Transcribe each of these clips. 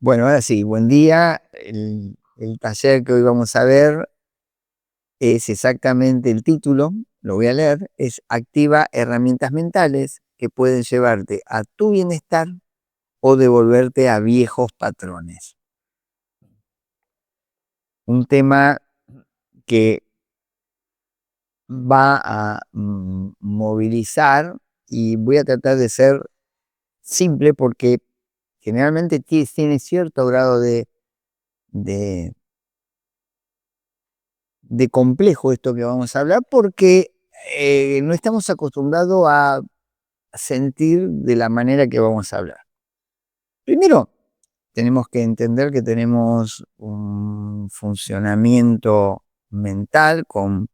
Bueno, ahora sí, buen día. El taller que hoy vamos a ver es exactamente el título, lo voy a leer, es Activa herramientas mentales que pueden llevarte a tu bienestar o devolverte a viejos patrones. Un tema que va a movilizar y voy a tratar de ser simple porque generalmente tiene cierto grado de de complejo esto que vamos a hablar, porque no estamos acostumbrados a sentir de la manera que vamos a hablar. Primero, tenemos que entender que tenemos un funcionamiento mental con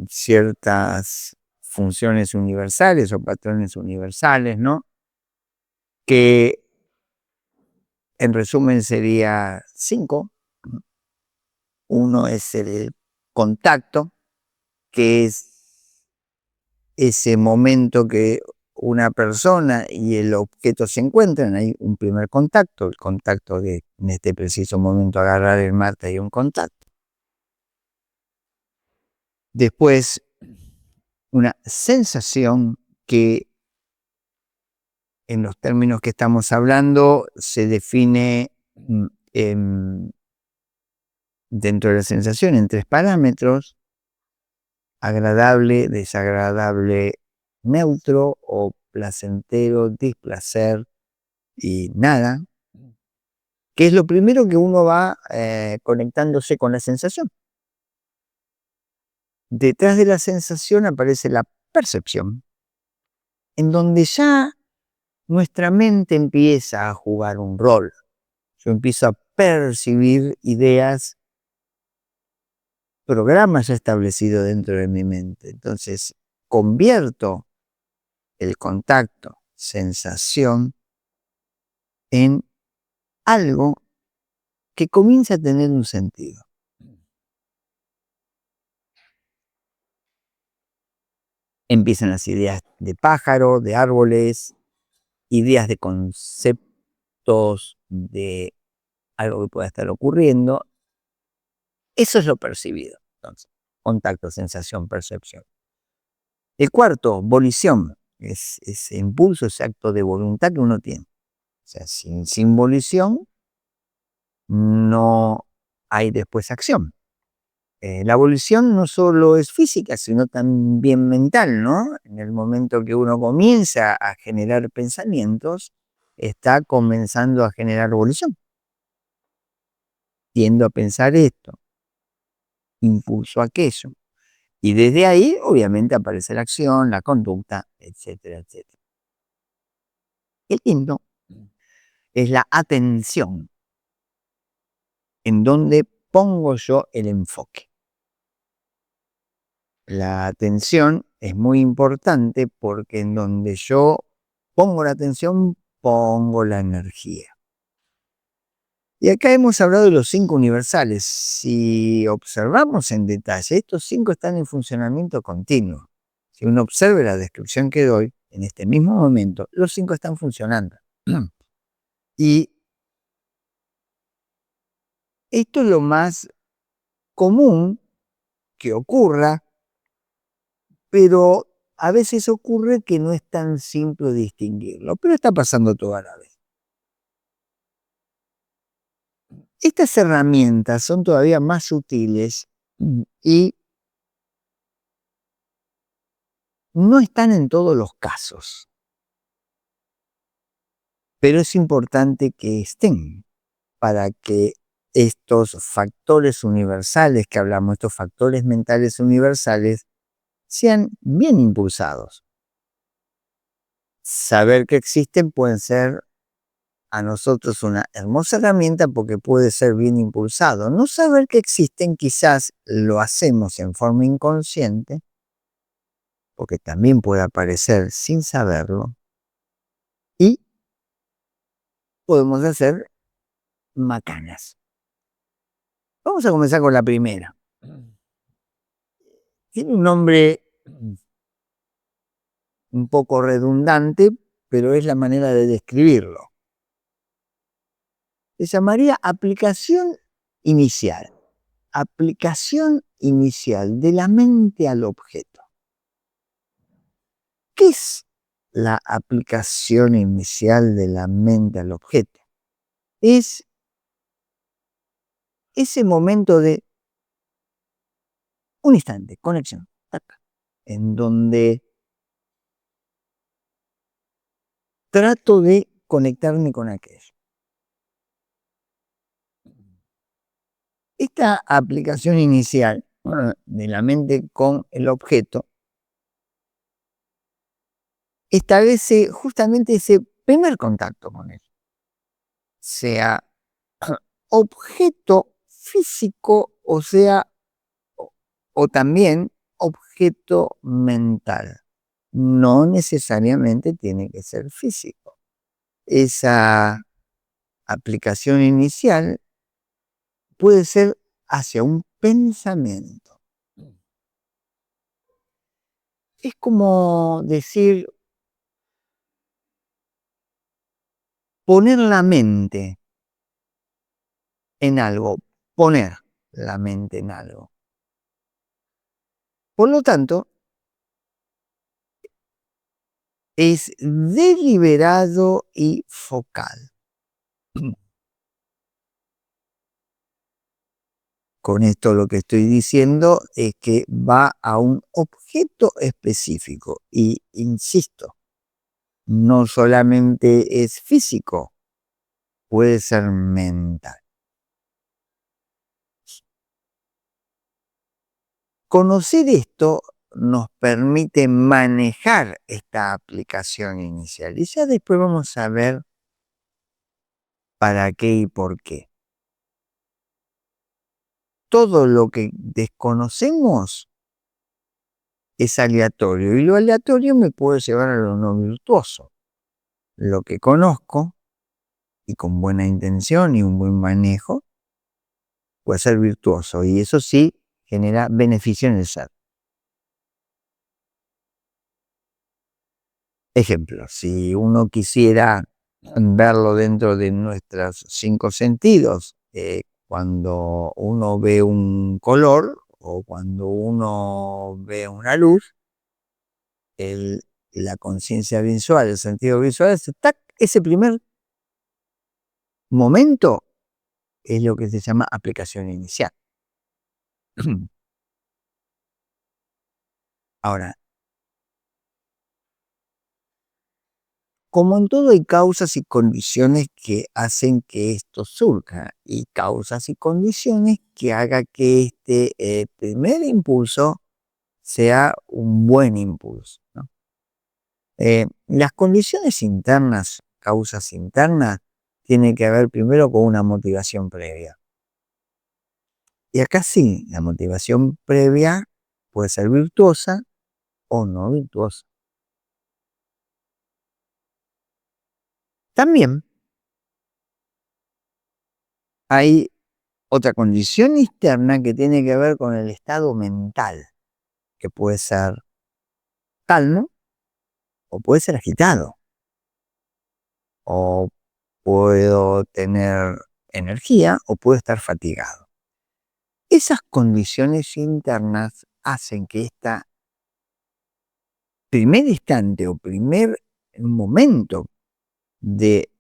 ciertas funciones universales o patrones universales, ¿no? Que en resumen sería 5. Uno es el contacto, que es ese momento que una persona y el objeto se encuentran, hay un primer contacto, el contacto de en este preciso momento agarrar el mate y un contacto. Después, una sensación que en los términos que estamos hablando se define dentro de la sensación en 3 parámetros: agradable, desagradable, neutro o placentero, displacer y nada, que es lo primero que uno va conectándose con la sensación. Detrás de la sensación aparece la percepción, en donde ya nuestra mente empieza a jugar un rol. Yo empiezo a percibir ideas, programas ya establecidos dentro de mi mente. Entonces, convierto el contacto, sensación, en algo que comienza a tener un sentido. Empiezan las ideas de pájaro, de árboles, ideas de conceptos, de algo que pueda estar ocurriendo. Eso es lo percibido. Entonces, contacto, sensación, percepción. El cuarto, volición, es ese impulso, ese acto de voluntad que uno tiene. O sea, sin volición no hay después acción. La volición no solo es física, sino también mental, ¿no? En el momento que uno comienza a generar pensamientos, está comenzando a generar volición. Tiendo a pensar esto, impulso aquello. Y desde ahí, obviamente, aparece la acción, la conducta, etcétera, etcétera. El quinto es la atención, en donde pongo yo el enfoque. La atención es muy importante porque en donde yo pongo la atención, pongo la energía. Y acá hemos hablado de los 5 universales. Si observamos en detalle, estos 5 están en funcionamiento continuo. Si uno observa la descripción que doy, en este mismo momento, los 5 están funcionando. Y esto es lo más común que ocurra, pero a veces ocurre que no es tan simple distinguirlo, pero está pasando toda la vez. Estas herramientas son todavía más sutiles y no están en todos los casos, pero es importante que estén para que estos factores universales que hablamos, estos factores mentales universales, sean bien impulsados. Saber que existen pueden ser a nosotros una hermosa herramienta porque puede ser bien impulsado. No saber que existen quizás lo hacemos en forma inconsciente, porque también puede aparecer sin saberlo, y podemos hacer macanas. Vamos a comenzar con la primera. Tiene un nombre un poco redundante, pero es la manera de describirlo. se llamaría aplicación inicial. Aplicación inicial de la mente al objeto. ¿Qué es la aplicación inicial de la mente al objeto? Es ese momento de un instante, conexión, en donde trato de conectarme con aquello. Esta aplicación inicial de la mente con el objeto establece justamente ese primer contacto con él, sea objeto físico o también objeto mental. No necesariamente tiene que ser físico. Esa aplicación inicial puede ser hacia un pensamiento. Es como decir, poner la mente en algo, poner la mente en algo. Por lo tanto, es deliberado y focal. Con esto lo que estoy diciendo es que va a un objeto específico y, insisto, no solamente es físico, puede ser mental. Conocer esto nos permite manejar esta aplicación inicial y ya después vamos a ver para qué y por qué. Todo lo que desconocemos es aleatorio y lo aleatorio me puede llevar a lo no virtuoso. Lo que conozco y con buena intención y un buen manejo puede ser virtuoso y eso sí genera beneficio en el ser. Ejemplo, si uno quisiera verlo dentro de nuestros 5 sentidos, cuando uno ve un color o cuando uno ve una luz, la conciencia visual, el sentido visual, ese primer momento es lo que se llama aplicación inicial. Ahora, como en todo hay causas y condiciones que hacen que esto surja y causas y condiciones que haga que este primer impulso sea un buen impulso, ¿no? Las condiciones internas, causas internas, tienen que ver primero con una motivación previa. Y acá sí, la motivación previa puede ser virtuosa o no virtuosa. También hay otra condición externa que tiene que ver con el estado mental, que puede ser calmo o puede ser agitado, o puedo tener energía o puedo estar fatigado. Esas condiciones internas hacen que este primer instante o primer momento de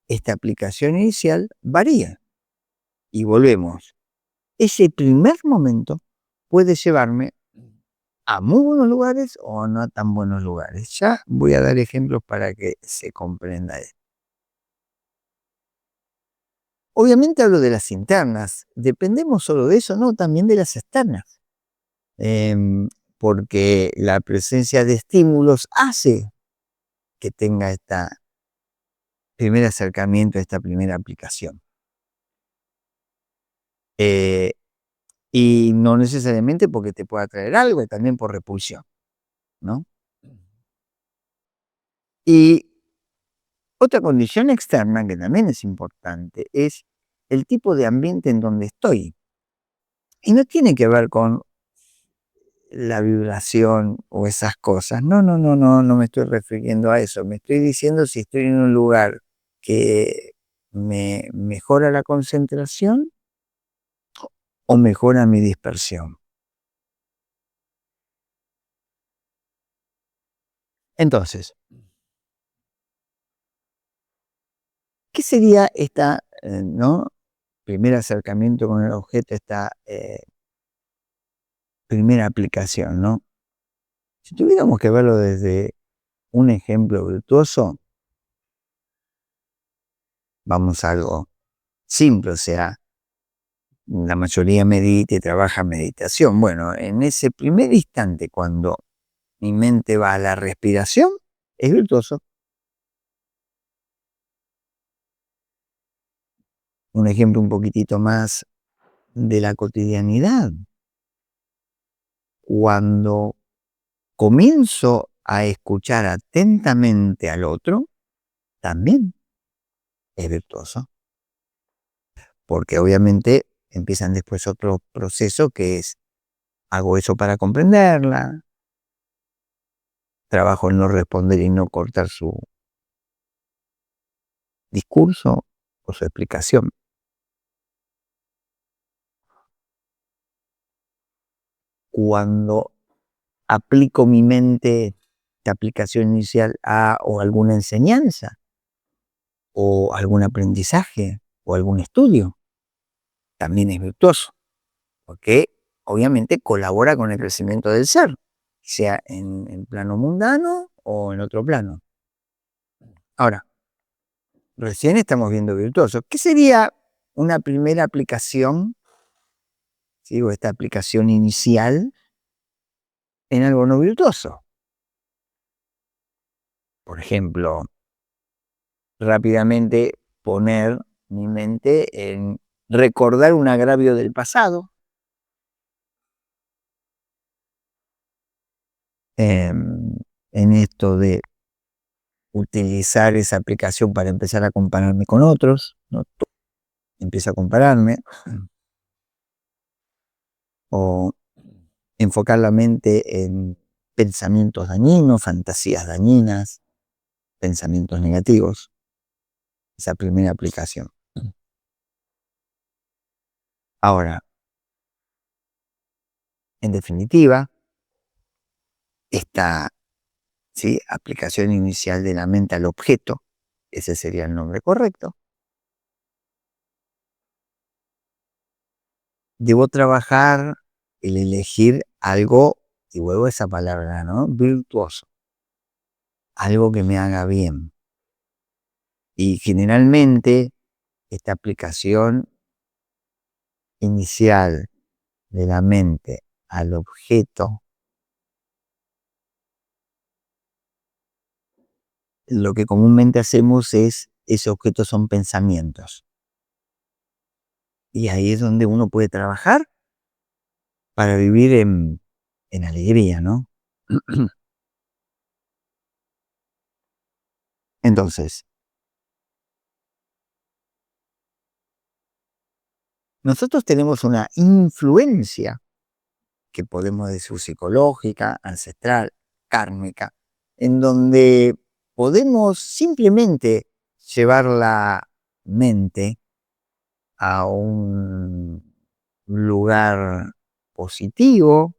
esta aplicación inicial varía. Y volvemos. Ese primer momento puede llevarme a muy buenos lugares o a no tan buenos lugares. Ya voy a dar ejemplos para que se comprenda esto. Obviamente hablo de las internas. ¿Dependemos solo de eso? No, también de las externas. Porque la presencia de estímulos hace que tenga este primer acercamiento a esta primera aplicación. Y no necesariamente porque te pueda traer algo, también por repulsión, ¿no? Y otra condición externa que también es importante es el tipo de ambiente en donde estoy. Y no tiene que ver con la vibración o esas cosas. No me estoy refiriendo a eso. Me estoy diciendo si estoy en un lugar que ¿Me mejora la concentración o mejora mi dispersión? Entonces, ¿qué sería esta, no? Primer acercamiento con el objeto, esta primera aplicación, ¿no? Si tuviéramos que verlo desde un ejemplo virtuoso, vamos a algo simple, o sea, la mayoría medita y trabaja meditación. Bueno, en ese primer instante, cuando mi mente va a la respiración, es virtuoso. Un ejemplo un poquitito más de la cotidianidad. Cuando comienzo a escuchar atentamente al otro, también es virtuoso, porque obviamente empiezan después otro proceso que es, hago eso para comprenderla, trabajo en no responder y no cortar su discurso o su explicación. Cuando aplico mi mente de aplicación inicial a o alguna enseñanza o algún aprendizaje o algún estudio, también es virtuoso, porque obviamente colabora con el crecimiento del ser, sea en plano mundano o en otro plano. Ahora, recién estamos viendo virtuoso. ¿Qué sería una primera aplicación, ¿sí? O esta aplicación inicial en algo no virtuoso? Por ejemplo, rápidamente poner mi mente en recordar un agravio del pasado, en esto de utilizar esa aplicación para empezar a compararme con otros, ¿no? Empiezo a compararme, o enfocar la mente en pensamientos dañinos, fantasías dañinas, pensamientos negativos, esa primera aplicación. Ahora, en definitiva, esta, ¿sí?, aplicación inicial de la mente al objeto, ese sería el nombre correcto, debo trabajar el elegir algo, y vuelvo a esa palabra, ¿no? Virtuoso, algo que me haga bien. Y generalmente esta aplicación inicial de la mente al objeto, lo que comúnmente hacemos es, ese objeto son pensamientos. Y ahí es donde uno puede trabajar para vivir en alegría, ¿no? Entonces, nosotros tenemos una influencia que podemos decir psicológica, ancestral, kármica, en donde podemos simplemente llevar la mente a un lugar positivo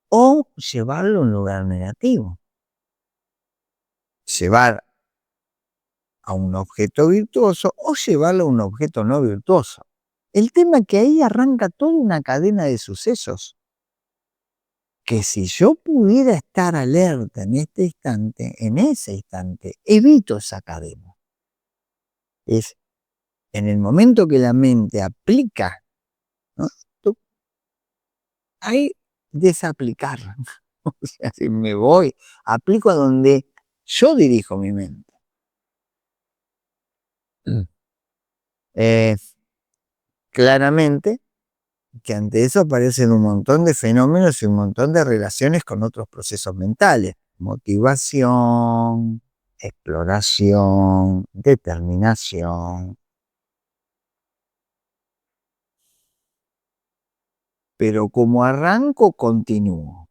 o llevarlo a un lugar negativo. Llevar a un objeto virtuoso o llevarlo a un objeto no virtuoso. El tema es que ahí arranca toda una cadena de sucesos, que si yo pudiera estar alerta en este instante, en ese instante, evito esa cadena. Es en el momento que la mente aplica, ¿no? Tú, ahí desaplicar. O sea, si me voy, aplico a donde yo dirijo mi mente. Eh, claramente que ante eso aparecen un montón de fenómenos y un montón de relaciones con otros procesos mentales. Motivación, exploración, determinación. Pero como arranco, continúo.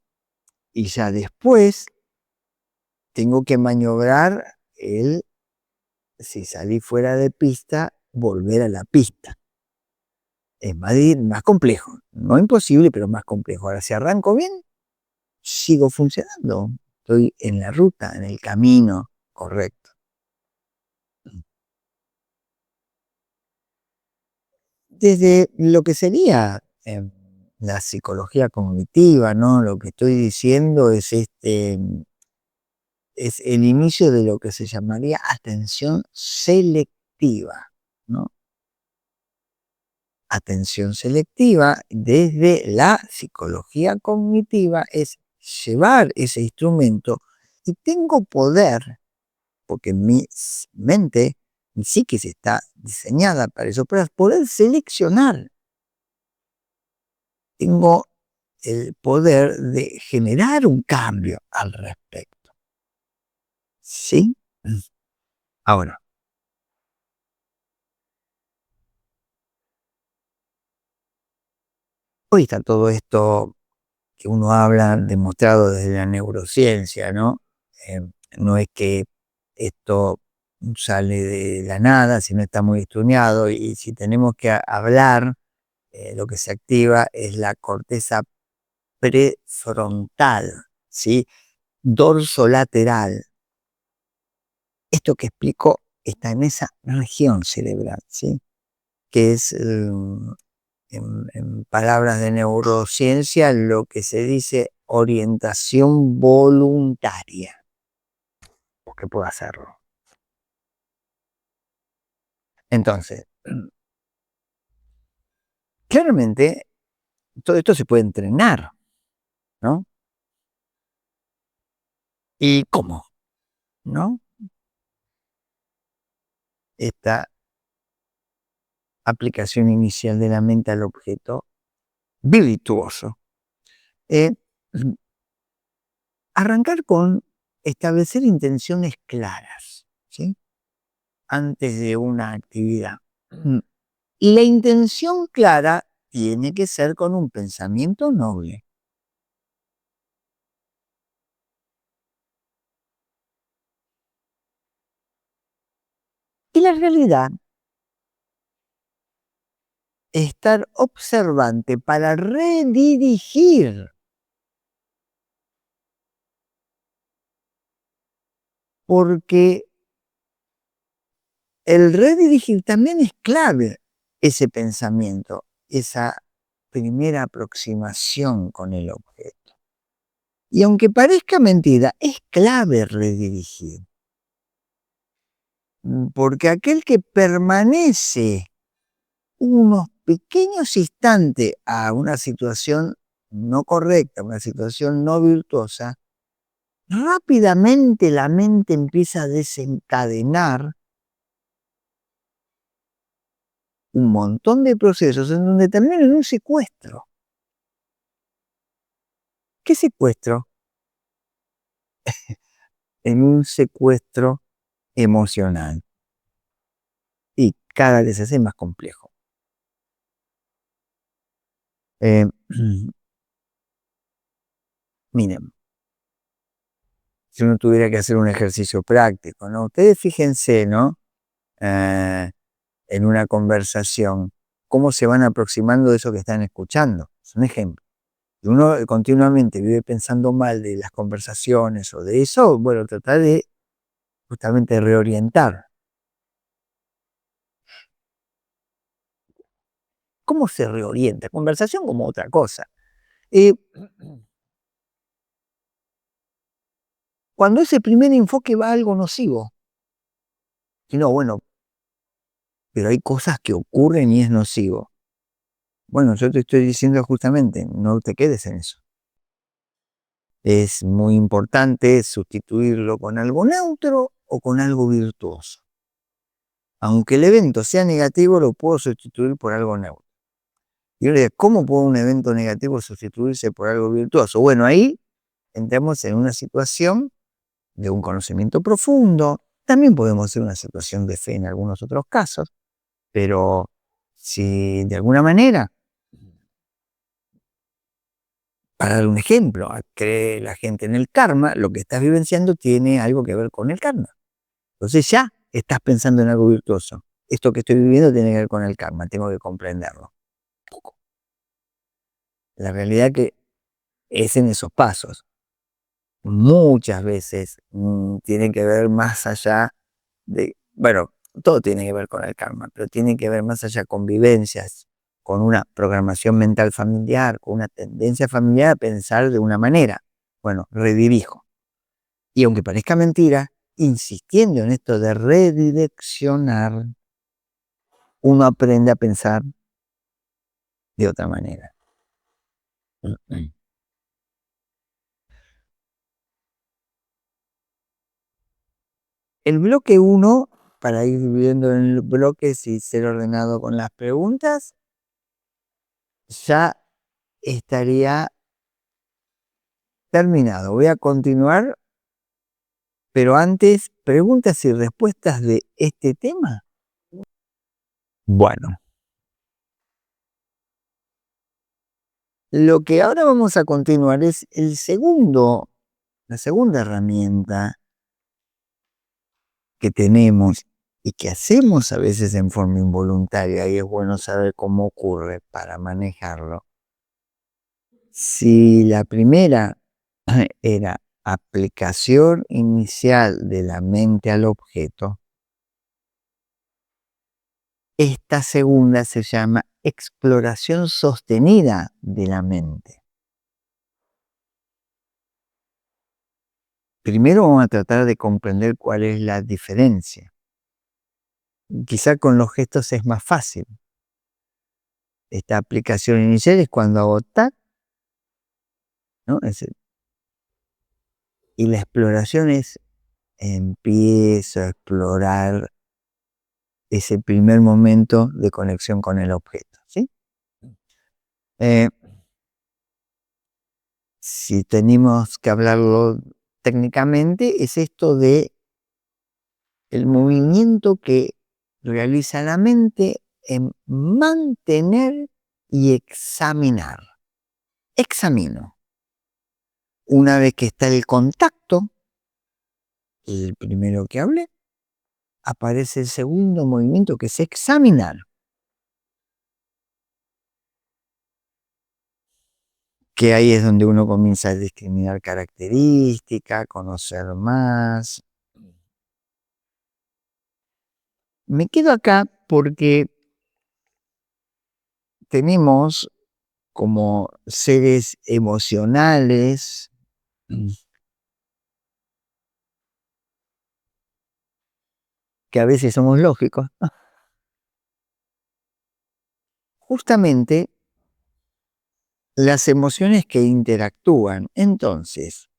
Y ya después tengo que maniobrar el, si salí fuera de pista, volver a la pista. Es más complejo, no imposible, pero más complejo. Ahora, si arranco bien, sigo funcionando. Estoy en la ruta, en el camino correcto. Desde lo que sería la psicología cognitiva, ¿no? Lo que estoy diciendo es es el inicio de lo que se llamaría atención selectiva, ¿no? Atención selectiva desde la psicología cognitiva es llevar ese instrumento y tengo poder, porque mente, mi psiquis está diseñada para eso, para poder seleccionar. Tengo el poder de generar un cambio al respecto. ¿Sí? Ahora, hoy está todo esto que uno habla demostrado desde la neurociencia, ¿no? Eh, no es que esto sale de la nada, sino está muy estudiado y si tenemos que hablar, lo que se activa es la corteza prefrontal, ¿sí? Dorsolateral. Esto que explico está en esa región cerebral, ¿sí? Que es, en palabras de neurociencia, lo que se dice orientación voluntaria, porque puedo hacerlo. Entonces, claramente, todo esto se puede entrenar, ¿no? ¿Y cómo? ¿No? Esta aplicación inicial de la mente al objeto virtuoso. Eh, Arrancar con establecer intenciones claras, ¿sí? Antes de una actividad. Y la intención clara tiene que ser con un pensamiento noble. Y la realidad, estar observante para redirigir, porque el redirigir también es clave ese pensamiento, esa primera aproximación con el objeto. Y aunque parezca mentira, es clave redirigir, porque aquel que permanece unos pequeños instantes a una situación no correcta, una situación no virtuosa, rápidamente la mente empieza a desencadenar un montón de procesos en donde terminan en un secuestro. ¿Qué secuestro? En un secuestro emocional. Y cada vez se hace más complejo. Eh, Miren, si uno tuviera que hacer un ejercicio práctico, ¿no? Ustedes fíjense, ¿no? Eh, en una conversación, cómo se van aproximando de eso que están escuchando. Es un ejemplo. Si uno continuamente vive pensando mal de las conversaciones o de eso, bueno, tratar de justamente reorientar. ¿Cómo se reorienta? Conversación como otra cosa. Eh, Cuando ese primer enfoque va a algo nocivo, y no, bueno, pero hay cosas que ocurren y es nocivo. Bueno, yo te estoy diciendo justamente, no te quedes en eso. Es muy importante sustituirlo con algo neutro o con algo virtuoso. Aunque el evento sea negativo, lo puedo sustituir por algo neutro. Y yo le digo, ¿cómo puede un evento negativo sustituirse por algo virtuoso? Bueno, ahí entramos en una situación de un conocimiento profundo. También podemos ser una situación de fe en algunos otros casos, pero si de alguna manera, para dar un ejemplo, cree la gente en el karma, lo que estás vivenciando tiene algo que ver con el karma. Entonces ya estás pensando en algo virtuoso. esto que estoy viviendo tiene que ver con el karma, tengo que comprenderlo. La realidad que es en esos pasos. Muchas veces tienen que ver más allá de, bueno, todo tiene que ver con el karma, pero tiene que ver más allá con vivencias, con una programación mental familiar, con una tendencia familiar a pensar de una manera. Bueno, redirijo. Y aunque parezca mentira, insistiendo en esto de redireccionar, uno aprende a pensar de otra manera. El bloque uno, para ir viendo en el bloques y ser ordenado con las preguntas, ya estaría terminado. Voy a continuar, pero antes, preguntas y respuestas de este tema. Bueno, lo que ahora vamos a continuar es la segunda herramienta que tenemos y que hacemos a veces en forma involuntaria, y es bueno saber cómo ocurre para manejarlo. Si la primera era aplicación inicial de la mente al objeto, esta segunda se llama exploración sostenida de la mente. Primero vamos a tratar de comprender cuál es la diferencia. Quizá con los gestos es más fácil. Esta aplicación inicial es cuando hago tac, ¿no? Y la exploración es empiezo a explorar ese primer momento de conexión con el objeto, ¿sí? Eh, si tenemos que hablarlo técnicamente, es esto de el movimiento que realiza la mente en mantener y examinar. Examino. Una vez que está el contacto, el primero que hablé, aparece el segundo movimiento que es examinar. Que ahí es donde uno comienza a discriminar características, conocer más. Me quedo acá porque tenemos como seres emocionales que a veces somos lógicos. Justamente las emociones que interactúan. Entonces,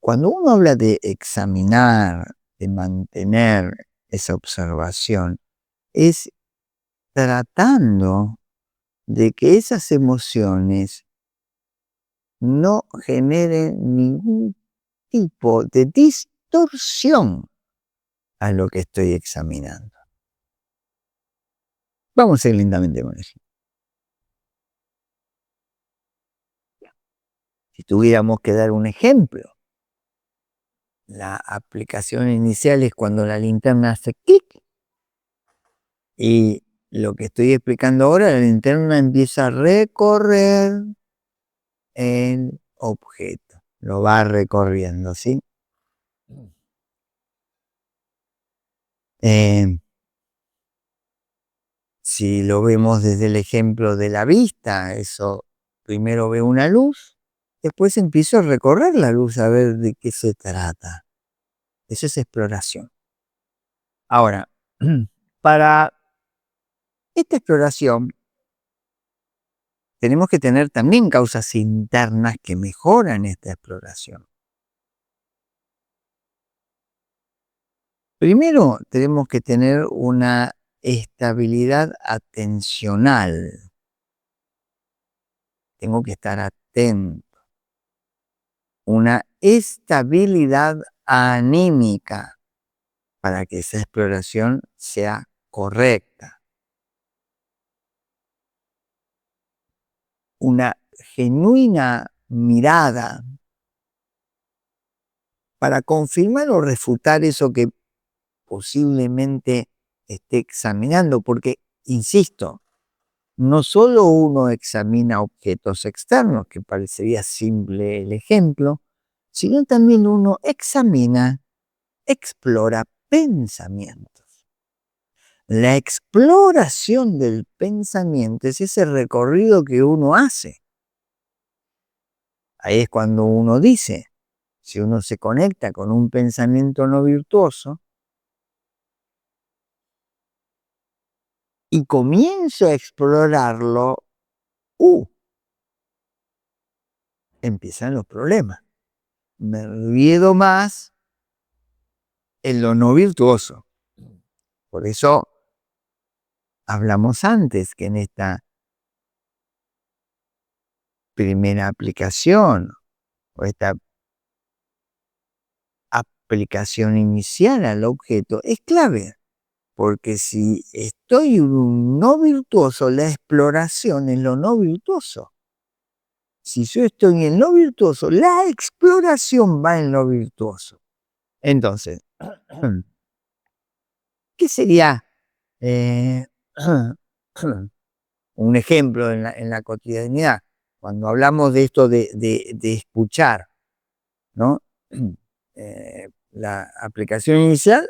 cuando uno habla de examinar, de mantener esa observación, es tratando de que esas emociones no generen ningún tipo de distorsión a lo que estoy examinando. Vamos a ir lentamente con eso. Si tuviéramos que dar un ejemplo, la aplicación inicial es cuando la linterna hace clic y lo que estoy explicando ahora, la linterna empieza a recorrer el objeto, lo va recorriendo, ¿sí? Eh, si lo vemos desde el ejemplo de la vista, eso primero veo una luz, después empiezo a recorrer la luz a ver de qué se trata. Eso es exploración. Ahora, para esta exploración tenemos que tener también causas internas que mejoran esta exploración. Primero, tenemos que tener una estabilidad atencional. Tengo que estar atento. Una estabilidad anímica para que esa exploración sea correcta. Una genuina mirada para confirmar o refutar eso que posiblemente esté examinando, porque, insisto, no solo uno examina objetos externos, que parecería simple el ejemplo, sino también uno examina, explora pensamientos. La exploración del pensamiento es ese recorrido que uno hace. Ahí es cuando uno dice, si uno se conecta con un pensamiento no virtuoso y comienzo a explorarlo, empiezan los problemas. Me olvido más en lo no virtuoso. Por eso hablamos antes que en esta primera aplicación o esta aplicación inicial al objeto es clave, porque si estoy en un no virtuoso, la exploración es lo no virtuoso. Si yo estoy en lo virtuoso, la exploración va en lo virtuoso. Entonces, ¿qué sería un ejemplo en la cotidianidad? Cuando hablamos de esto de escuchar, ¿no? La aplicación inicial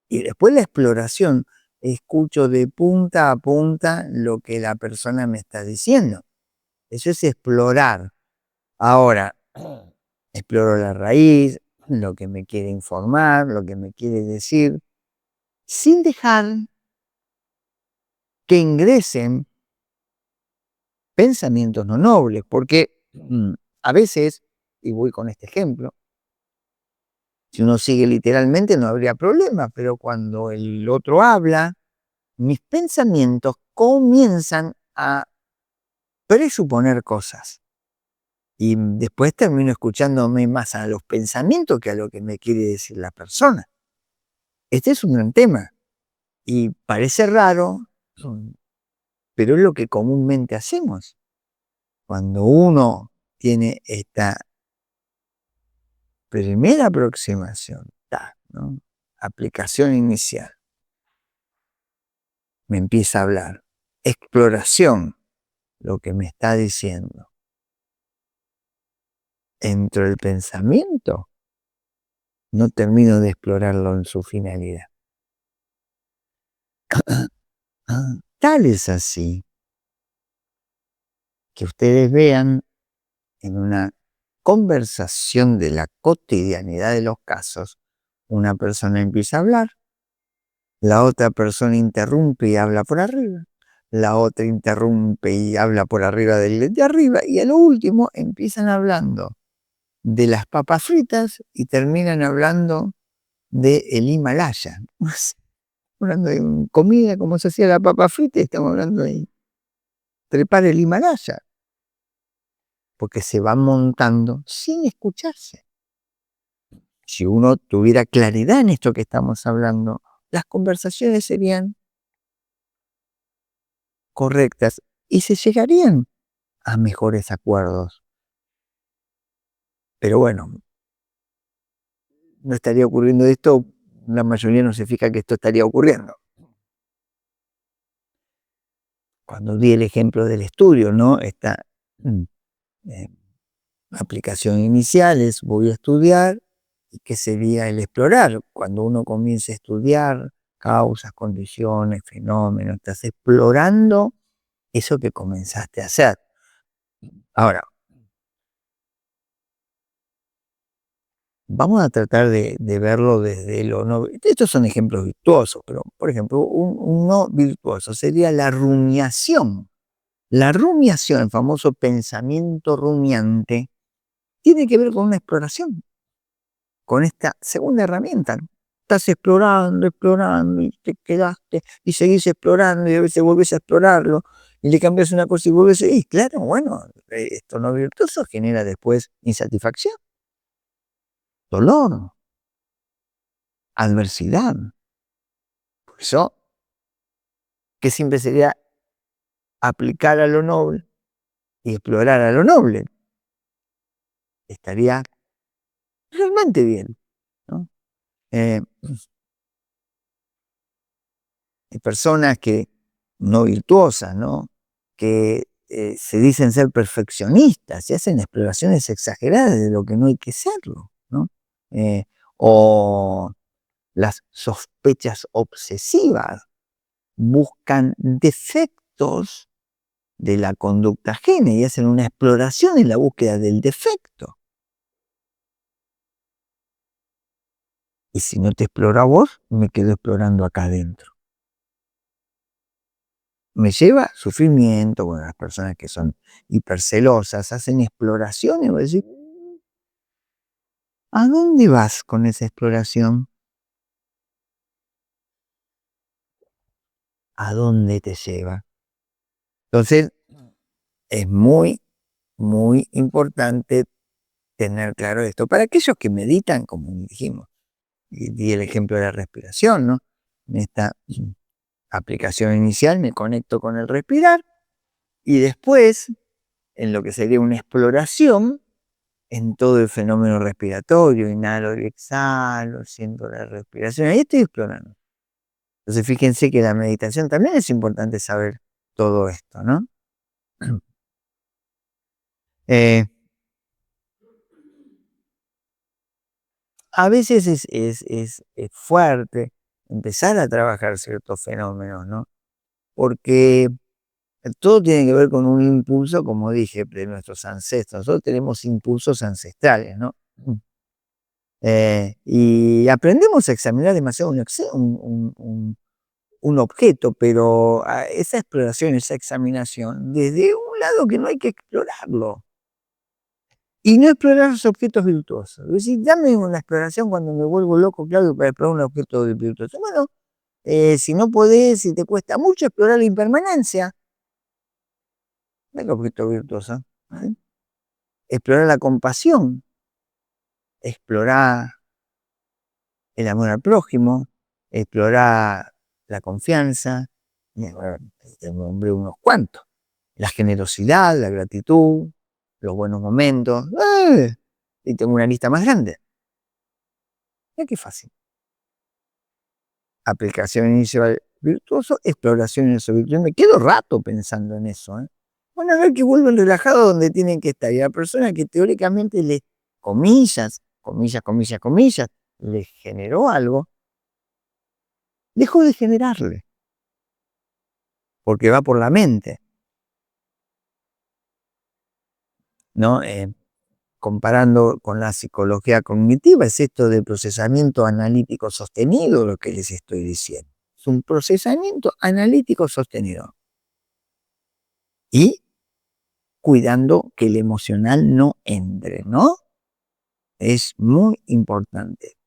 y después la exploración. Escucho de punta a punta lo que la persona me está diciendo. Eso es explorar. Ahora, exploro la raíz, lo que me quiere informar, lo que me quiere decir, sin dejar que ingresen pensamientos no nobles, porque a veces, y voy con este ejemplo, si uno sigue literalmente no habría problema, pero cuando el otro habla, mis pensamientos comienzan a presuponer cosas. Y después termino escuchándome más a los pensamientos que a lo que me quiere decir la persona. Este es un gran tema y parece raro, pero es lo que comúnmente hacemos. Cuando uno tiene esta primera aproximación, ¿no? Aplicación inicial, me empieza a hablar. Exploración, lo que me está diciendo. Entro el pensamiento, no termino de explorarlo en su finalidad. Tal es así que ustedes vean en una conversación de la cotidianidad de los casos, una persona empieza a hablar, la otra persona interrumpe y habla por arriba, la otra interrumpe y habla por arriba del de arriba, y a lo último empiezan hablando de las papas fritas y terminan hablando del Himalaya. Hablando de comida, como se hacía la papa frita, estamos hablando de trepar el Himalaya, porque se van montando sin escucharse. Si uno tuviera claridad en esto que estamos hablando, las conversaciones serían correctas y se llegarían a mejores acuerdos. Pero bueno, no estaría ocurriendo esto, la mayoría no se fija que esto estaría ocurriendo. Cuando di el ejemplo del estudio, ¿no? Esta aplicación inicial es voy a estudiar, y qué sería el explorar. Cuando uno comienza a estudiar causas, condiciones, fenómenos, estás explorando eso que comenzaste a hacer. Ahora, vamos a tratar de verlo desde lo no. Estos son ejemplos virtuosos, pero por ejemplo, un no virtuoso sería la rumiación. La rumiación, el famoso pensamiento rumiante, tiene que ver con una exploración, con esta segunda herramienta, ¿no? Estás explorando, explorando, y te quedaste, y seguís explorando, y a veces vuelves a explorarlo, y le cambias una cosa y vuelves, y claro, bueno, esto no virtuoso genera después insatisfacción, dolor, adversidad. Por eso, que siempre sería aplicar a lo noble y explorar a lo noble. Estaría realmente bien, ¿no? Hay personas que, no virtuosas, ¿no? Que se dicen ser perfeccionistas y hacen exploraciones exageradas de lo que no hay que serlo, ¿no? Eh, o las sospechas obsesivas buscan defectos de la conducta ajena y hacen una exploración en la búsqueda del defecto. Y si no te exploro a vos, me quedo explorando acá adentro. Me lleva a sufrimiento. Bueno, las personas que son hipercelosas hacen exploraciones y vos decís, ¿a dónde vas con esa exploración? ¿A dónde te lleva? Entonces, es muy, muy importante tener claro esto. Para aquellos que meditan, como dijimos, y di el ejemplo de la respiración, ¿no? En esta aplicación inicial me conecto con el respirar y después, en lo que sería una exploración, en todo el fenómeno respiratorio, inhalo y exhalo, siento la respiración, ahí estoy explorando. Entonces fíjense que la meditación también es importante saber todo esto, ¿no? Eh, a veces es fuerte empezar a trabajar ciertos fenómenos, ¿no? Porque todo tiene que ver con un impulso, como dije, de nuestros ancestros. Nosotros tenemos impulsos ancestrales, ¿no? Y aprendemos a examinar demasiado un objeto, pero esa exploración, esa examinación, desde un lado que no hay que explorarlo. Y no explorar los objetos virtuosos. Es decir, dame una exploración cuando me vuelvo loco, claro, para explorar un objeto virtuoso. Bueno, si no podés, si te cuesta mucho explorar la impermanencia, no hay objeto virtuoso. ¿Eh? Explorar la compasión, explorar el amor al prójimo, explorar la confianza, y, bueno, te nombré unos cuantos. La generosidad, la gratitud, los buenos momentos. Y tengo una lista más grande. Mira qué fácil. Aplicación inicial virtuoso, exploración en eso virtuoso. Me quedo rato pensando en eso. Bueno, a ver que vuelven relajados donde tienen que estar. Y la persona que teóricamente le, comillas, comillas, comillas, comillas, le generó algo, dejó de generarle, porque va por la mente, ¿no? Comparando con la psicología cognitiva, es esto de procesamiento analítico sostenido lo que les estoy diciendo. Es un procesamiento analítico sostenido. Y cuidando que el emocional no entre, ¿no? Es muy importante.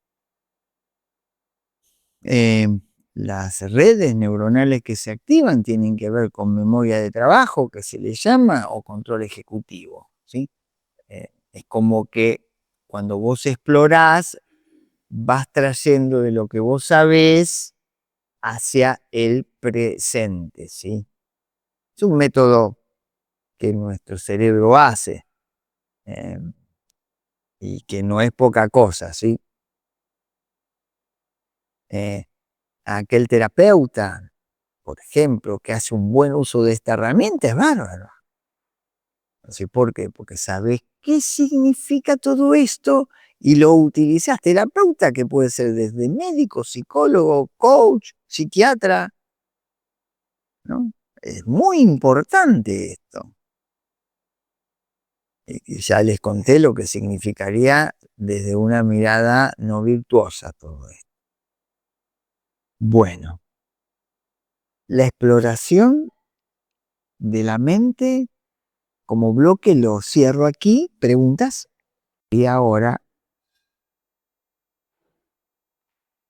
Eh, las redes neuronales que se activan tienen que ver con memoria de trabajo, que se le llama, o control ejecutivo, ¿sí? Es como que cuando vos explorás, vas trayendo de lo que vos sabés hacia el presente, ¿sí? Es un método que nuestro cerebro hace eh, y que no es poca cosa, ¿sí? Eh, aquel terapeuta, por ejemplo, que hace un buen uso de esta herramienta es bárbaro. Así, ¿por qué? Porque sabes qué significa todo esto y lo utilizas. Terapeuta que puede ser desde médico, psicólogo, coach, psiquiatra, ¿no? Es muy importante esto. Y ya les conté lo que significaría desde una mirada no virtuosa todo esto. Bueno, la exploración de la mente como bloque lo cierro aquí. ¿Preguntas? Y ahora,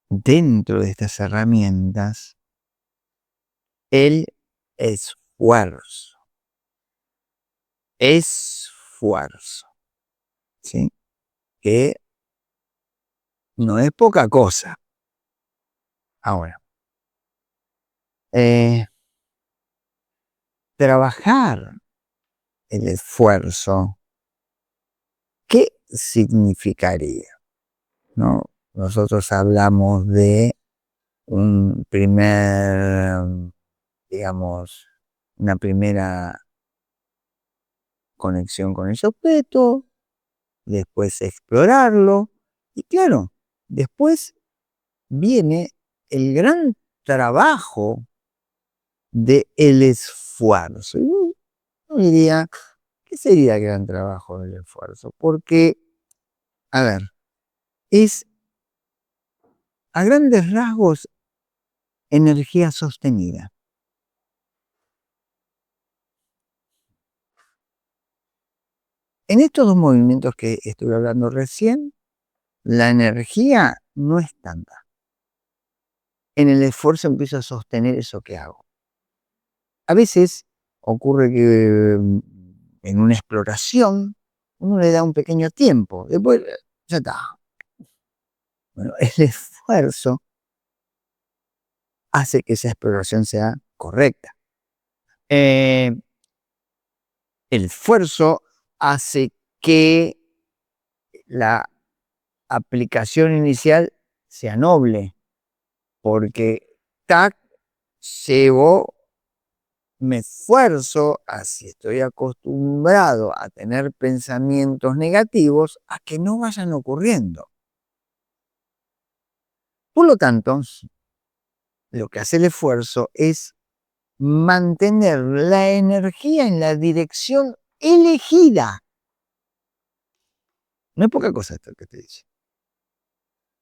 dentro de estas herramientas, el esfuerzo. Esfuerzo. ¿Sí? Que no es poca cosa. Ahora, trabajar el esfuerzo, ¿qué significaría? ¿No? Nosotros hablamos de un primer, digamos, una primera conexión con ese objeto, después explorarlo, y claro, después viene el gran trabajo del esfuerzo. Y uno diría, ¿qué sería el gran trabajo del esfuerzo? Porque, a ver, es a grandes rasgos energía sostenida. En estos dos movimientos que estuve hablando recién, la energía no es tanta. En el esfuerzo empiezo a sostener eso que hago. A veces ocurre que en una exploración uno le da un pequeño tiempo, después ya está. Bueno, el esfuerzo hace que esa exploración sea correcta. Eh, el esfuerzo hace que la aplicación inicial sea noble, porque tac, llevo, me esfuerzo, así estoy acostumbrado a tener pensamientos negativos, a que no vayan ocurriendo. Por lo tanto, lo que hace el esfuerzo es mantener la energía en la dirección elegida. No es poca cosa esto que te dice.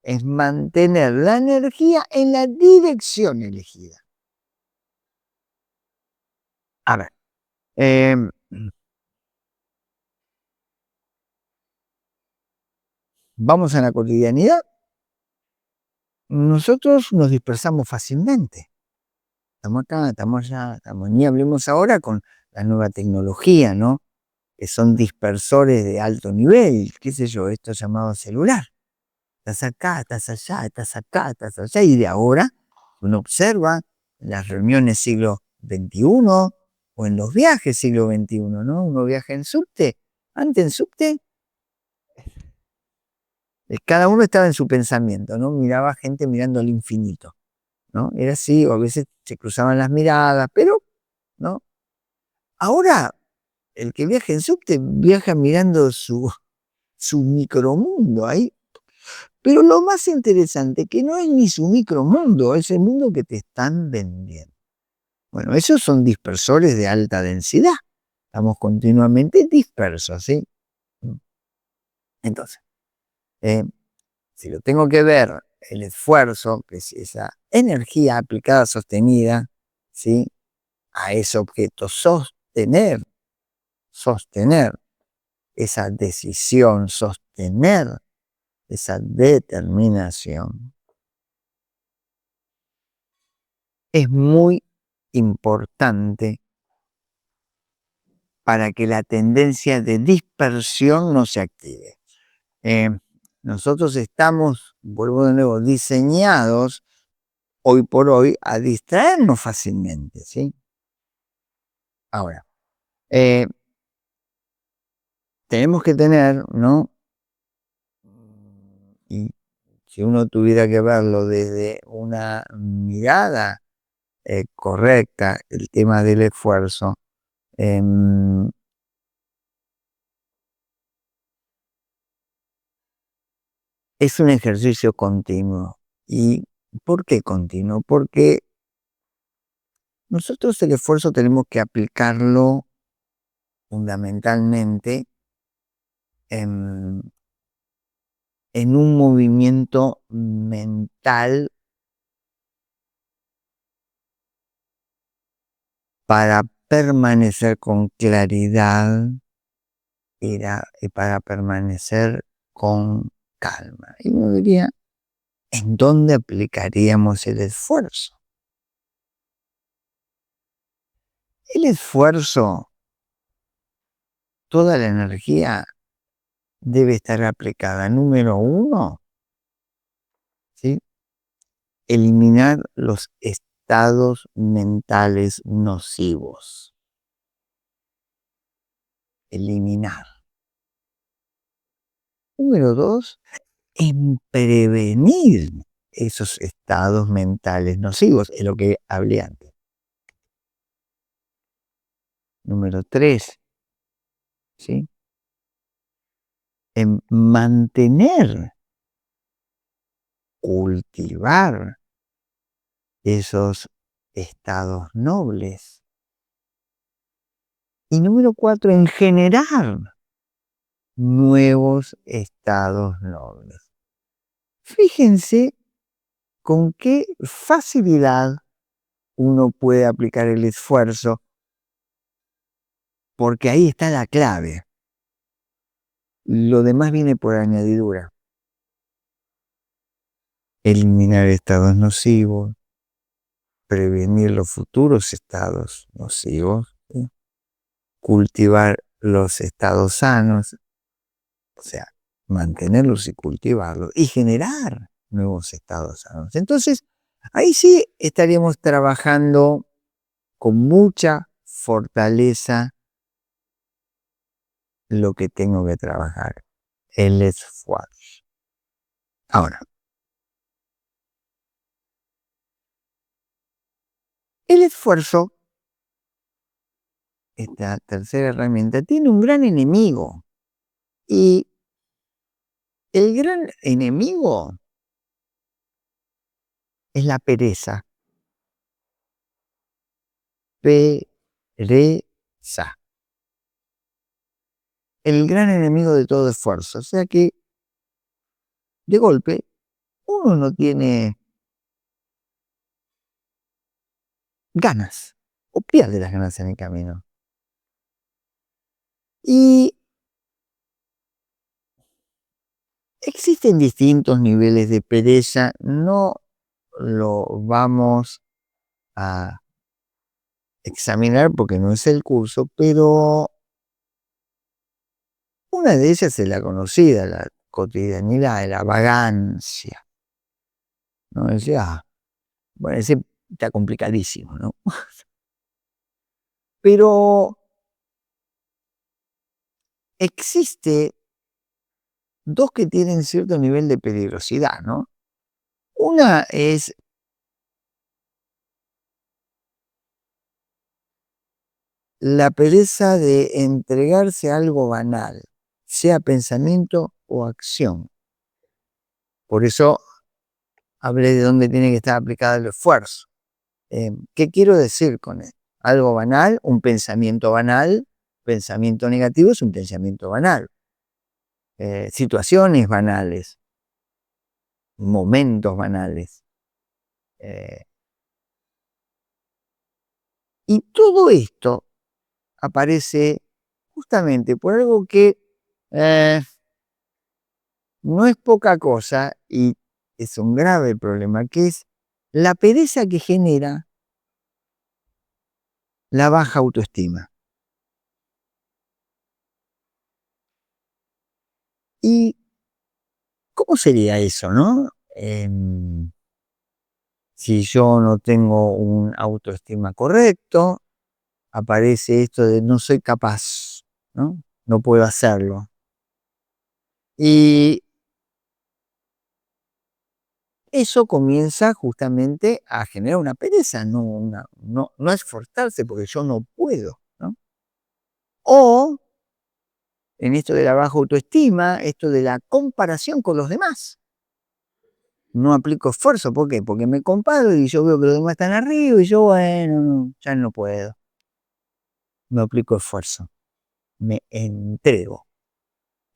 Es mantener la energía en la dirección elegida. A ver, vamos a la cotidianidad. Nosotros nos dispersamos fácilmente. Estamos acá, estamos allá, estamos, ni hablemos ahora con la nueva tecnología, ¿no? Que son dispersores de alto nivel, qué sé yo, esto llamado celular. Estás acá, estás allá, estás acá, estás allá, y de ahora uno observa en las reuniones siglo XXI o en los viajes siglo XXI, ¿no? Uno viaja en subte, antes en subte, cada uno estaba en su pensamiento, ¿no? Miraba gente mirando al infinito, ¿no? Era así, o a veces se cruzaban las miradas, pero, ¿no? Ahora, el que viaja en subte viaja mirando su micromundo ahí. Pero lo más interesante que no es ni su micromundo, es el mundo que te están vendiendo. Bueno, esos son dispersores de alta densidad. Estamos continuamente dispersos, ¿sí? Entonces, eh, si lo tengo que ver, el esfuerzo, que es esa energía aplicada sostenida, ¿sí? A ese objeto, sostener esa decisión, sostener esa determinación, es muy importante para que la tendencia de dispersión no se active. Eh, nosotros estamos, vuelvo de nuevo, diseñados hoy por hoy a distraernos fácilmente, ¿sí? Ahora, eh, tenemos que tener, ¿no? Y si uno tuviera que verlo desde una mirada correcta, el tema del esfuerzo, em, es un ejercicio continuo. ¿Y por qué continuo? Porque nosotros el esfuerzo tenemos que aplicarlo fundamentalmente en, en un movimiento mental para permanecer con claridad y para permanecer con calma. Y uno diría, ¿en dónde aplicaríamos el esfuerzo? El esfuerzo, toda la energía debe estar aplicada. Número uno, ¿sí? Eliminar los estados mentales nocivos. Eliminar. Número dos, en prevenir esos estados mentales nocivos, es lo que hablé antes. Número 3, ¿sí? En mantener, cultivar esos estados nobles. Y número 4, en generar nuevos estados nobles. Fíjense con qué facilidad uno puede aplicar el esfuerzo, porque ahí está la clave. Lo demás viene por añadidura. Eliminar estados nocivos, prevenir los futuros estados nocivos, ¿sí? Cultivar los estados sanos, o sea, mantenerlos y cultivarlos, y generar nuevos estados sanos. Entonces, ahí sí estaríamos trabajando con mucha fortaleza lo que tengo que trabajar, el esfuerzo. Ahora, el esfuerzo, esta tercera herramienta, tiene un gran enemigo. Y el gran enemigo es la pereza. Pereza. El gran enemigo de todo esfuerzo. O sea que, de golpe, uno no tiene ganas o pierde las ganas en el camino. Y existen distintos niveles de pereza, no lo vamos a examinar porque no es el curso, pero una de ellas es la conocida, la cotidianidad, la vagancia. ¿No? Decía, bueno, ese está complicadísimo, ¿no? Pero existe dos que tienen cierto nivel de peligrosidad, ¿no? Una es la pereza de entregarse a algo banal, sea pensamiento o acción. Por eso hablé de dónde tiene que estar aplicado el esfuerzo. ¿Qué quiero decir con esto? Algo banal, un pensamiento banal, pensamiento negativo es un pensamiento banal. Situaciones banales, momentos banales. Y todo esto aparece justamente por algo que no es poca cosa y es un grave problema, que es la pereza que genera la baja autoestima. ¿Y cómo sería eso, no? Si yo no tengo un autoestima correcto, aparece esto de no soy capaz, ¿no? No puedo hacerlo. Y eso comienza justamente a generar una pereza, no esforzarse porque yo no puedo, ¿no? O en esto de la baja autoestima, esto de la comparación con los demás. No aplico esfuerzo, ¿por qué? Porque me comparo y yo veo que los demás están arriba y yo, bueno, ya no puedo. No aplico esfuerzo, me entrego.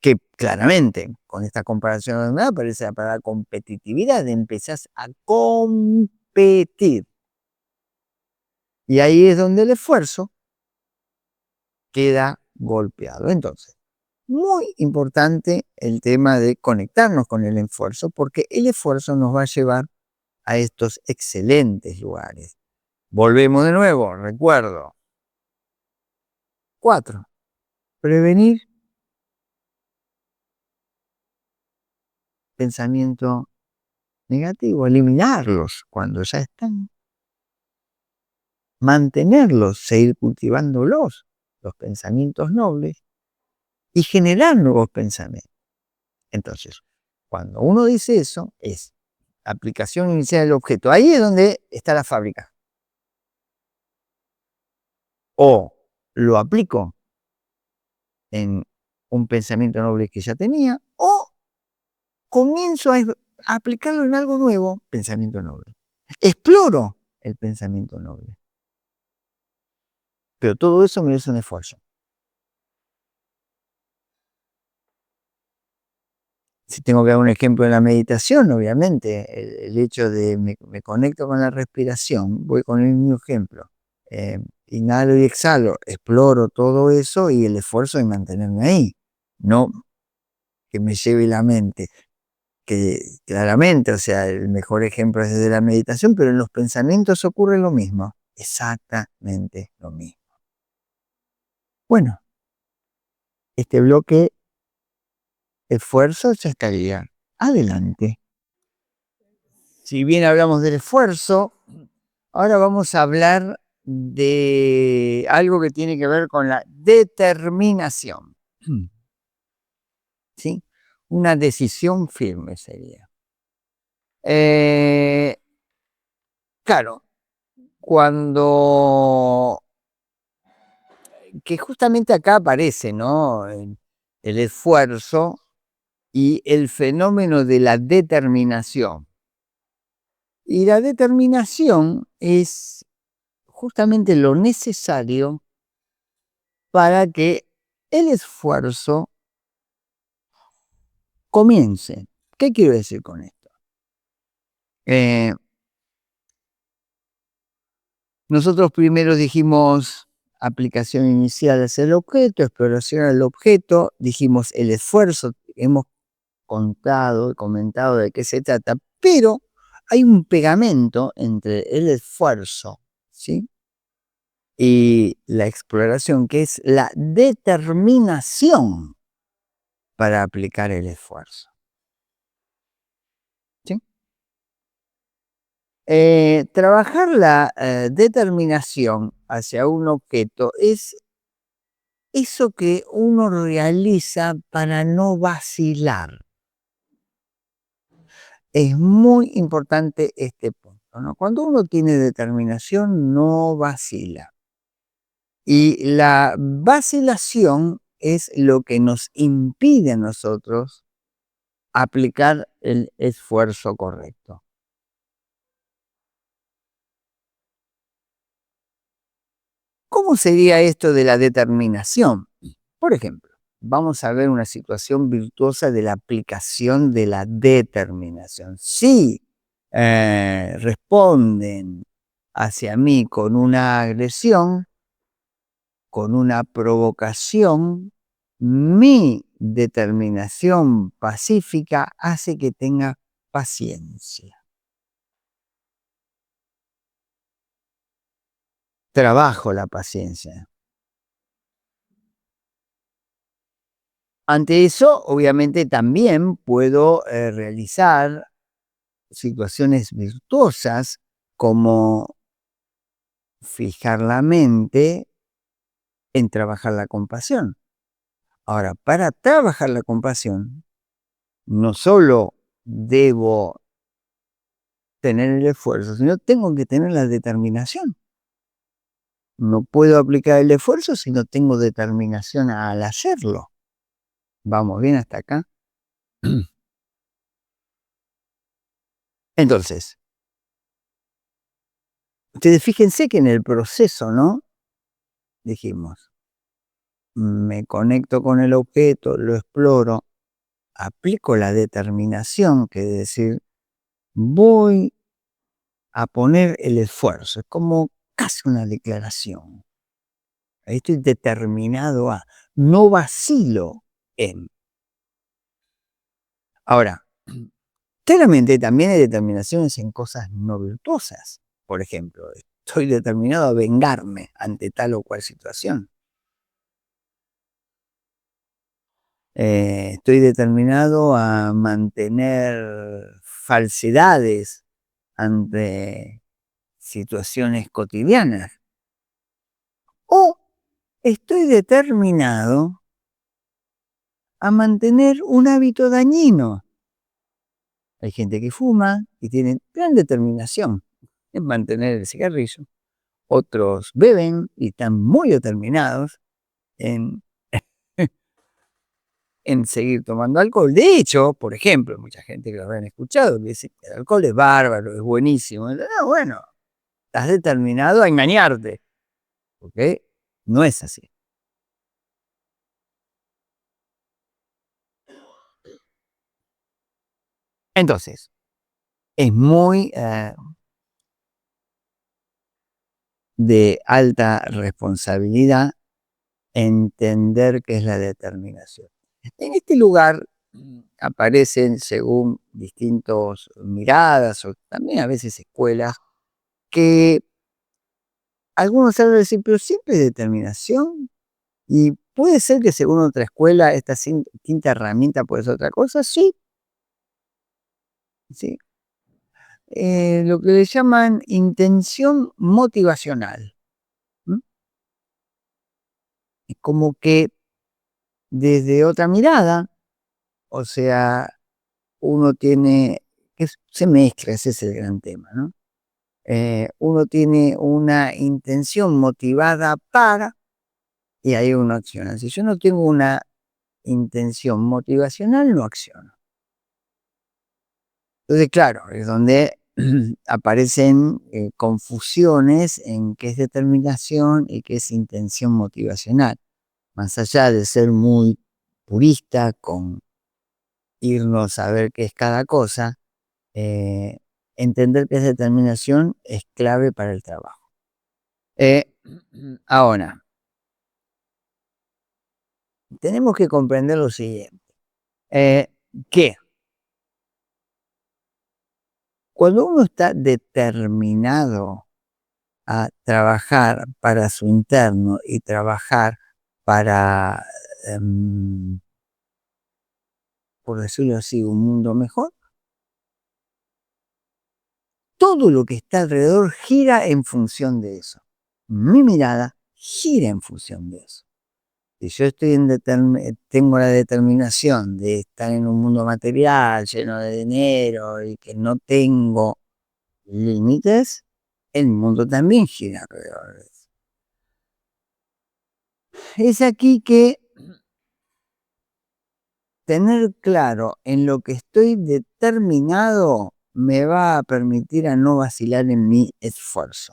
Que claramente con esta comparación de los demás aparece la palabra competitividad, empezás a competir. Y ahí es donde el esfuerzo queda golpeado. Entonces, muy importante el tema de conectarnos con el esfuerzo, porque el esfuerzo nos va a llevar a estos excelentes lugares. Volvemos de nuevo, recuerdo. 4. Prevenir pensamiento negativo, eliminarlos cuando ya están. Mantenerlos, seguir cultivándolos, los pensamientos nobles, y generar nuevos pensamientos. Entonces, cuando uno dice eso, es aplicación inicial del objeto. Ahí es donde está la fábrica. O lo aplico en un pensamiento noble que ya tenía, o comienzo a aplicarlo en algo nuevo, pensamiento noble. Exploro el pensamiento noble. Pero todo eso merece un esfuerzo. Si tengo que dar un ejemplo de la meditación, obviamente, el hecho de me conecto con la respiración, voy con el mismo ejemplo. Inhalo y exhalo, exploro todo eso y el esfuerzo de mantenerme ahí, no que me lleve la mente. Que claramente, o sea, el mejor ejemplo es desde la meditación, pero en los pensamientos ocurre lo mismo, exactamente lo mismo. Bueno, este bloque, esfuerzo, ya estaría. Adelante. Si bien hablamos del esfuerzo, ahora vamos a hablar de algo que tiene que ver con la determinación. ¿Sí? Una decisión firme sería. Claro, cuando que justamente acá aparece, ¿no? El esfuerzo y el fenómeno de la determinación. Y la determinación es justamente lo necesario para que el esfuerzo comience. ¿Qué quiero decir con esto? Nosotros primero dijimos aplicación inicial hacia el objeto, exploración al objeto, dijimos el esfuerzo, hemos contado y comentado de qué se trata, pero hay un pegamento entre el esfuerzo, ¿sí? Y la exploración, que es la determinación para aplicar el esfuerzo. ¿Sí? Trabajar la determinación hacia un objeto es eso que uno realiza para no vacilar. Es muy importante este punto, ¿no? Cuando uno tiene determinación, no vacila. Y la vacilación es lo que nos impide a nosotros aplicar el esfuerzo correcto. ¿Cómo sería esto de la determinación? Por ejemplo, vamos a ver una situación virtuosa de la aplicación de la determinación. Si responden hacia mí con una agresión, con una provocación, mi determinación pacífica hace que tenga paciencia. Trabajo la paciencia. Ante eso, obviamente, también puedo realizar situaciones virtuosas como fijar la mente en trabajar la compasión. Ahora, para trabajar la compasión, no solo debo tener el esfuerzo, sino tengo que tener la determinación. No puedo aplicar el esfuerzo si no tengo determinación al hacerlo. ¿Vamos bien hasta acá? Entonces, ustedes fíjense que en el proceso, ¿no? Dijimos, me conecto con el objeto, lo exploro, aplico la determinación, que es decir, voy a poner el esfuerzo, es como casi una declaración. Ahí estoy determinado a, no vacilo en. Ahora, claramente también hay determinaciones en cosas no virtuosas. Por ejemplo, estoy determinado a vengarme ante tal o cual situación. Estoy determinado a mantener falsedades ante situaciones cotidianas. O estoy determinado a mantener un hábito dañino. Hay gente que fuma y tiene gran determinación en mantener el cigarrillo. Otros beben y están muy determinados en, en seguir tomando alcohol. De hecho, por ejemplo, mucha gente que lo habrán escuchado que dice que el alcohol es bárbaro, es buenísimo. No, bueno, estás determinado a engañarte, porque no es así. Entonces, es muy de alta responsabilidad entender qué es la determinación. En este lugar aparecen, según distintas miradas o también a veces escuelas, que algunos saben decir, pero siempre es determinación. Y puede ser que según otra escuela esta quinta herramienta puede ser otra cosa, sí, sí. Lo que le llaman intención motivacional. ¿M? Es como que desde otra mirada, o sea, uno tiene, se mezcla, ese es el gran tema, ¿no? Uno tiene una intención motivada para, y ahí uno acciona. Si yo no tengo una intención motivacional, no acciono. Entonces, claro, es donde aparecen confusiones en qué es determinación y qué es intención motivacional. Más allá de ser muy purista con irnos a ver qué es cada cosa, eh, entender qué es determinación es clave para el trabajo. Eh, ahora, tenemos que comprender lo siguiente, eh, que cuando uno está determinado a trabajar para su interno y trabajar para, por decirlo así, un mundo mejor, todo lo que está alrededor gira en función de eso. Mi mirada gira en función de eso. Si yo estoy tengo la determinación de estar en un mundo material, lleno de dinero y que no tengo límites, el mundo también gira alrededor de eso. Es aquí que tener claro en lo que estoy determinado me va a permitir a no vacilar en mi esfuerzo.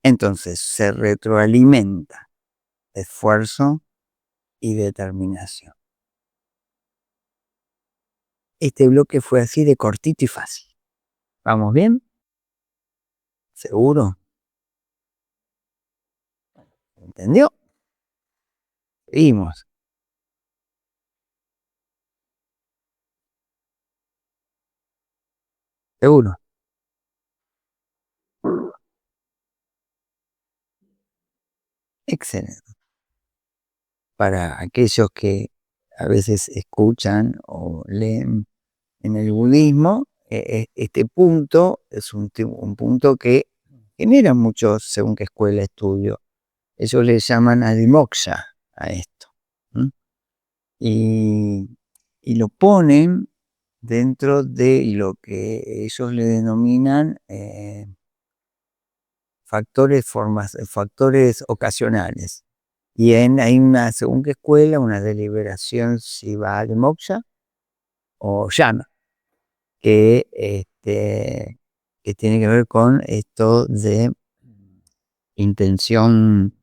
Entonces se retroalimenta esfuerzo y determinación. Este bloque fue así de cortito y fácil. ¿Vamos bien? ¿Seguro? ¿Entendió? Seguimos. ¿Seguro? Excelente. Para aquellos que a veces escuchan o leen en el budismo, este punto es un punto que genera muchos, según qué escuela estudio. Ellos le llaman adimoksha a esto. ¿M? Y lo ponen dentro de lo que ellos le denominan factores ocasionales. Y hay una, según qué escuela, una deliberación si va al moksha o llama, que tiene que ver con esto de intención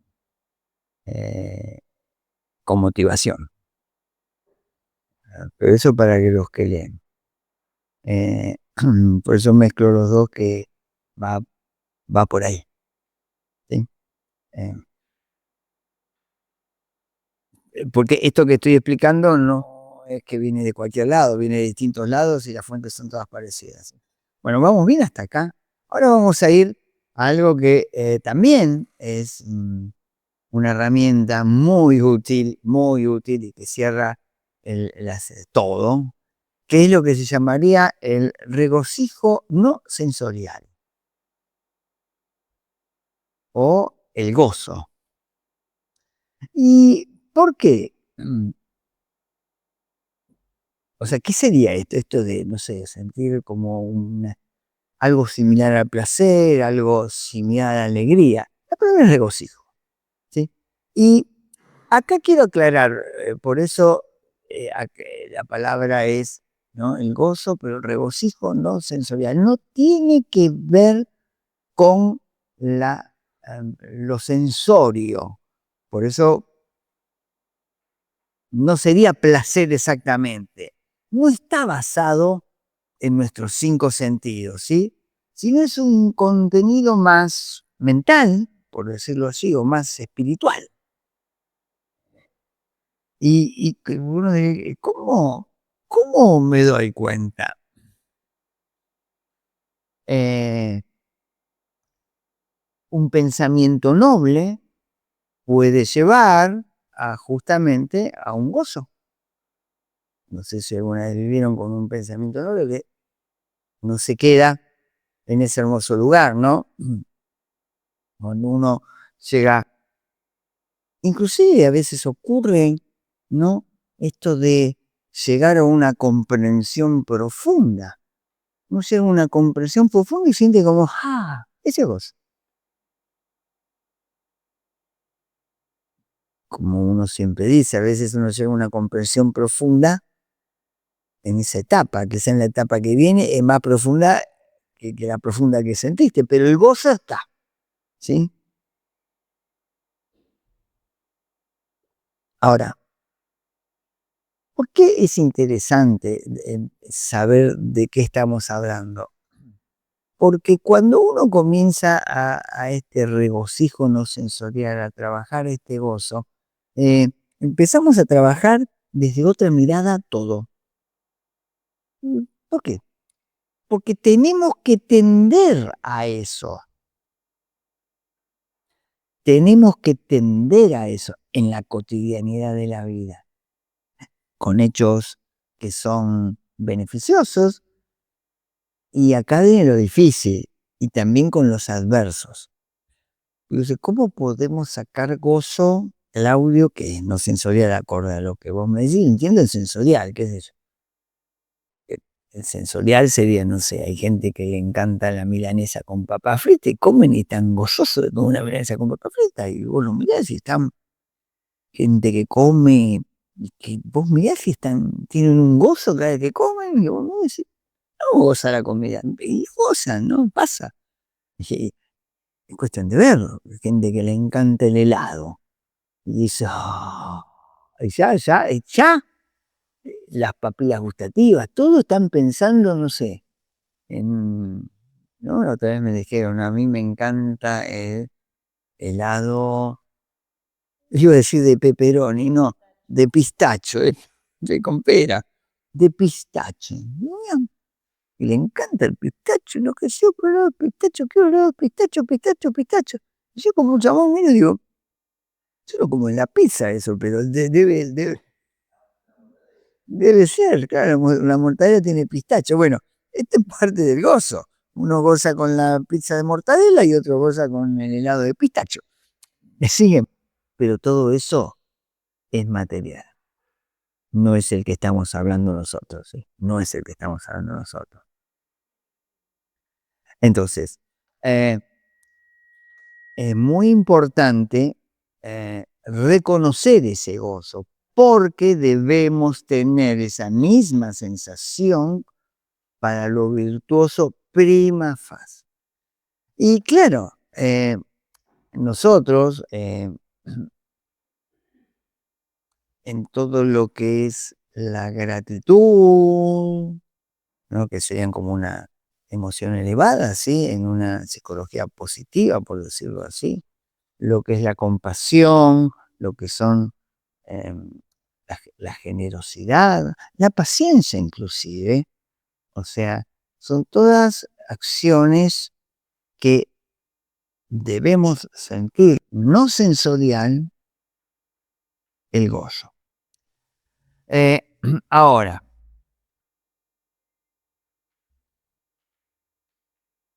con motivación. Pero eso para que los que leen. Eh, por eso mezclo los dos que va, va por ahí. ¿Sí? Eh, porque esto que estoy explicando no es que viene de cualquier lado, viene de distintos lados y las fuentes son todas parecidas. Bueno, vamos bien hasta acá. Ahora vamos a ir a algo que también es una herramienta muy útil y que cierra todo, que es lo que se llamaría el regocijo no sensorial o el gozo. ¿Y por qué? O sea, ¿qué sería esto? Esto de, no sé, sentir como algo similar al placer, algo similar a la alegría. La palabra es regocijo, ¿sí? Y acá quiero aclarar, por eso la palabra es, ¿no?, el gozo, pero el regocijo no sensorial. No tiene que ver con lo sensorio. Por eso no sería placer exactamente. No está basado en nuestros 5 sentidos, ¿sí? Sino es un contenido más mental, por decirlo así, o más espiritual. Y que uno dice, ¿cómo me doy cuenta? Eh, un pensamiento noble puede llevar justamente a un gozo. No sé si alguna vez vivieron con un pensamiento noble que no se queda en ese hermoso lugar, ¿no? Cuando uno llega, inclusive a veces ocurre, ¿no?, esto de llegar a una comprensión profunda. Uno llega a una comprensión profunda y siente como, ese gozo. Como uno siempre dice, a veces uno llega a una comprensión profunda en esa etapa, que sea en la etapa que viene, es más profunda que la profunda que sentiste, pero el gozo está, ¿sí? Ahora, ¿por qué es interesante saber de qué estamos hablando? Porque cuando uno comienza a este regocijo no sensorial, a trabajar este gozo, eh, empezamos a trabajar desde otra mirada todo. ¿Por qué? Porque tenemos que tender a eso. Tenemos que tender a eso en la cotidianidad de la vida, con hechos que son beneficiosos, y acá viene lo difícil, y también con los adversos. Entonces, ¿cómo podemos sacar gozo el audio que es no sensorial, acorde a lo que vos me decís? Entiendo el sensorial, qué sé yo. El sensorial sería, no sé, hay gente que le encanta la milanesa con papa frita y comen y están gozosos de comer una milanesa con papa frita, y vos lo mirás y están gente que come, y que vos mirás y tienen un gozo cada vez que comen, y vos no decís, no goza la comida, y gozan, ¿no? Pasa. Y es cuestión de verlo. Hay gente que le encanta el helado y dice, y ya, las papilas gustativas, todos están pensando, no sé, en, ¿no? La otra vez me dijeron, a mí me encanta el helado, iba a decir de pepperoni, no, de pistacho, de con pera, de pistacho. Y le encanta el pistacho, lo que yo, pero pistacho, quiero helado de pistacho, pistacho, pistacho. Y yo como un chabón miro digo, yo lo como en la pizza eso, pero debe ser, claro, la mortadela tiene pistacho. Bueno, esta es parte del gozo. Uno goza con la pizza de mortadela y otro goza con el helado de pistacho. ¿Me siguen? Pero todo eso es material. No es el que estamos hablando nosotros, ¿sí? No es el que estamos hablando nosotros. Entonces, eh, es muy importante reconocer ese gozo, porque debemos tener esa misma sensación para lo virtuoso prima facie. Y claro, nosotros en todo lo que es la gratitud, ¿no?, que serían como una emoción elevada, ¿sí?, en una psicología positiva, por decirlo así, lo que es la compasión, lo que son em, la generosidad, la paciencia inclusive, o sea, son todas acciones que debemos sentir, no sensorial, el gozo. Ahora,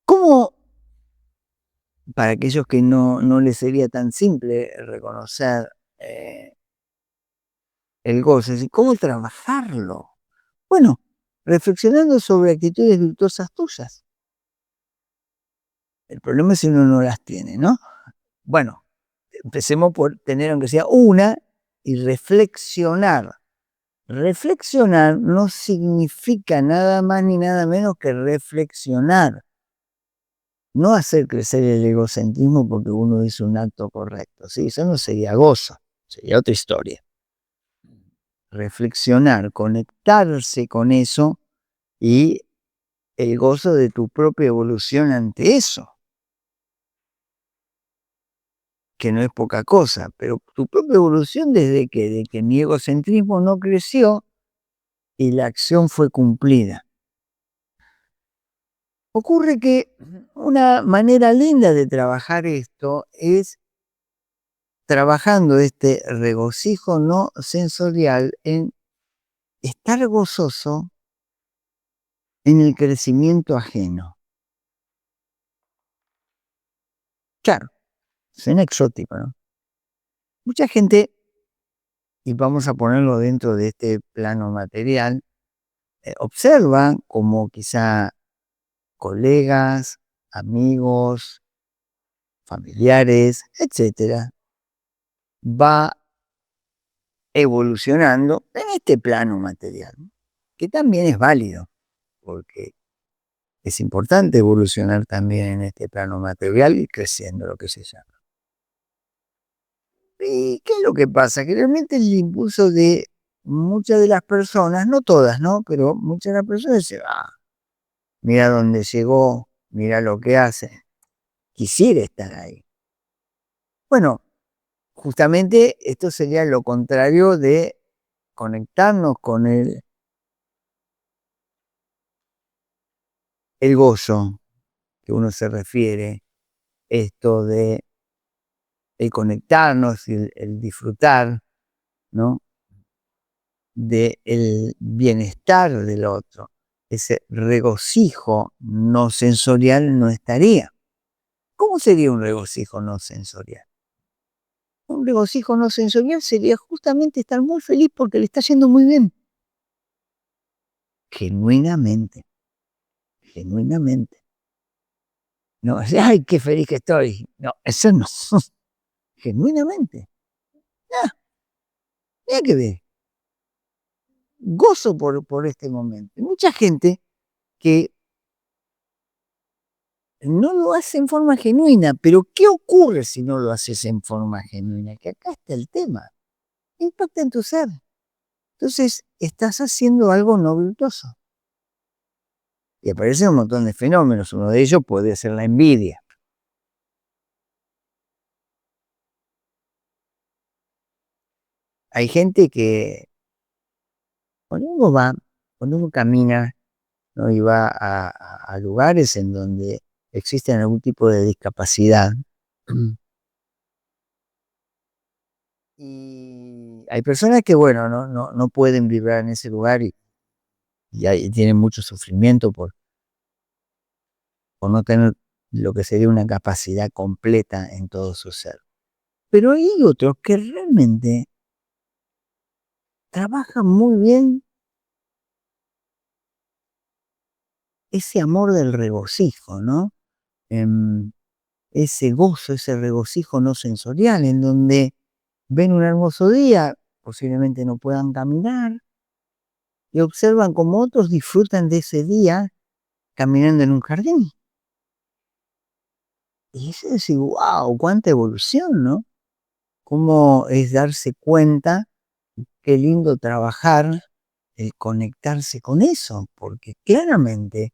¿cómo, para aquellos que no les sería tan simple reconocer el gozo, es decir, cómo trabajarlo? Bueno, reflexionando sobre actitudes virtuosas tuyas. El problema es si uno no las tiene, ¿no? Bueno, empecemos por tener aunque sea una y reflexionar. Reflexionar no significa nada más ni nada menos que reflexionar. No hacer crecer el egocentrismo porque uno hizo un acto correcto. Sí, eso no sería gozo, sería otra historia. Reflexionar, conectarse con eso y el gozo de tu propia evolución ante eso, que no es poca cosa, pero tu propia evolución desde que, de que mi egocentrismo no creció y la acción fue cumplida. Ocurre que una manera linda de trabajar esto es trabajando este regocijo no sensorial en estar gozoso en el crecimiento ajeno. Claro, suena exótico, ¿no? Mucha gente, y vamos a ponerlo dentro de este plano material, observa como quizá colegas, amigos, familiares, etcétera, va evolucionando en este plano material, que también es válido, porque es importante evolucionar también en este plano material y creciendo, lo que se llama. ¿Y qué es lo que pasa? Que realmente el impulso de muchas de las personas, no todas, ¿no? Pero muchas de las personas dicen, ah, mira dónde llegó, mira lo que hace, quisiera estar ahí. Bueno, justamente esto sería lo contrario de conectarnos con el gozo que uno se refiere, esto de el conectarnos y el disfrutar, ¿no? Del bienestar del otro. Ese regocijo no sensorial no estaría. ¿Cómo sería un regocijo no sensorial? Un regocijo no sensorial sería justamente estar muy feliz porque le está yendo muy bien. Genuinamente, genuinamente. No, ay, qué feliz que estoy. No, eso no. Genuinamente. Ah, mira que ver. Gozo por este momento. Hay mucha gente que no lo hace en forma genuina, pero ¿qué ocurre si no lo haces en forma genuina? Que acá está el tema. Impacta en tu ser. Entonces, estás haciendo algo no virtuoso. Y aparecen un montón de fenómenos. Uno de ellos puede ser la envidia. Hay gente que cuando uno va, cuando uno camina, ¿no? Y va a lugares en donde existen algún tipo de discapacidad. Y hay personas que, bueno, no pueden vibrar en ese lugar y ahí tienen mucho sufrimiento por no tener lo que sería una capacidad completa en todo su ser. Pero hay otros que realmente trabajan muy bien ese amor del regocijo, ¿no? Ese gozo, ese regocijo no sensorial, en donde ven un hermoso día, posiblemente no puedan caminar, y observan cómo otros disfrutan de ese día caminando en un jardín. Y es decir, wow, cuánta evolución, ¿no? Cómo es darse cuenta, qué lindo trabajar, el conectarse con eso, porque claramente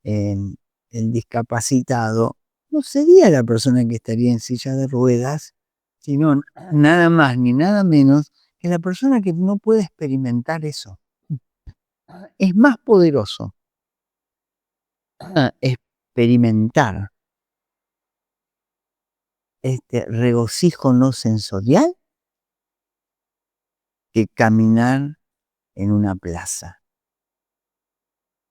el discapacitado no sería la persona que estaría en silla de ruedas, sino nada más ni nada menos que la persona que no puede experimentar eso. Es más poderoso experimentar este regocijo no sensorial que caminar en una plaza.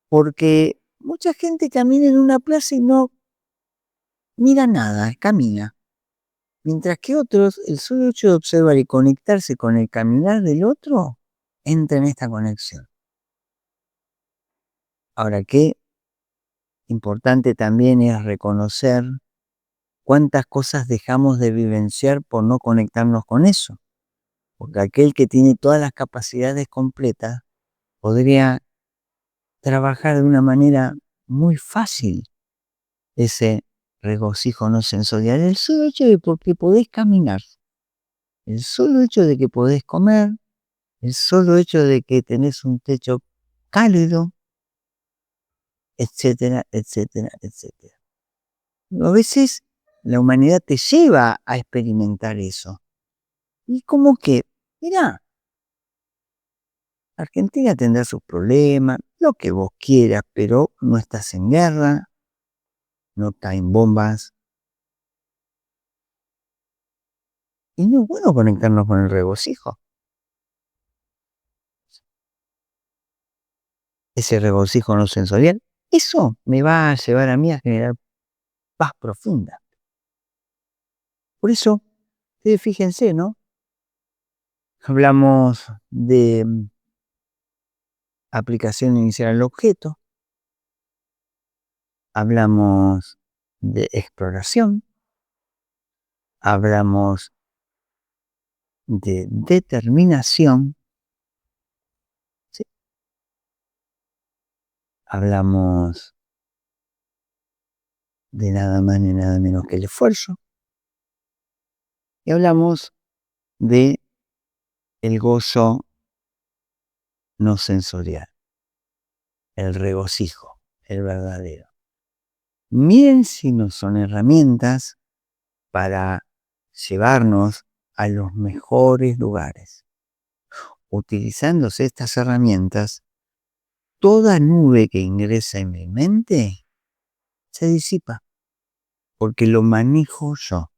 Porque mucha gente camina en una plaza y no mira nada, camina. Mientras que otros, el solo hecho de observar y conectarse con el caminar del otro, entra en esta conexión. Ahora, qué importante también es reconocer cuántas cosas dejamos de vivenciar por no conectarnos con eso. Porque aquel que tiene todas las capacidades completas podría trabajar de una manera muy fácil ese regocijo no sensorial. El solo hecho de que podés caminar, el solo hecho de que podés comer, el solo hecho de que tenés un techo cálido, etcétera, etcétera, etcétera. A veces la humanidad te lleva a experimentar eso. Y como que, mirá, Argentina tendrá sus problemas, lo que vos quieras, pero no estás en guerra, no caen bombas. Y no es bueno conectarnos con el regocijo. Ese regocijo no sensorial, eso me va a llevar a mí a generar paz profunda. Por eso, fíjense, ¿no? Hablamos de aplicación inicial al objeto, hablamos de exploración, hablamos de determinación, ¿sí? Hablamos de nada más ni nada menos que el esfuerzo, y hablamos de el gozo no sensorial, el regocijo, el verdadero. Miren si no son herramientas para llevarnos a los mejores lugares. Utilizándose estas herramientas, toda nube que ingresa en mi mente se disipa, porque lo manejo yo.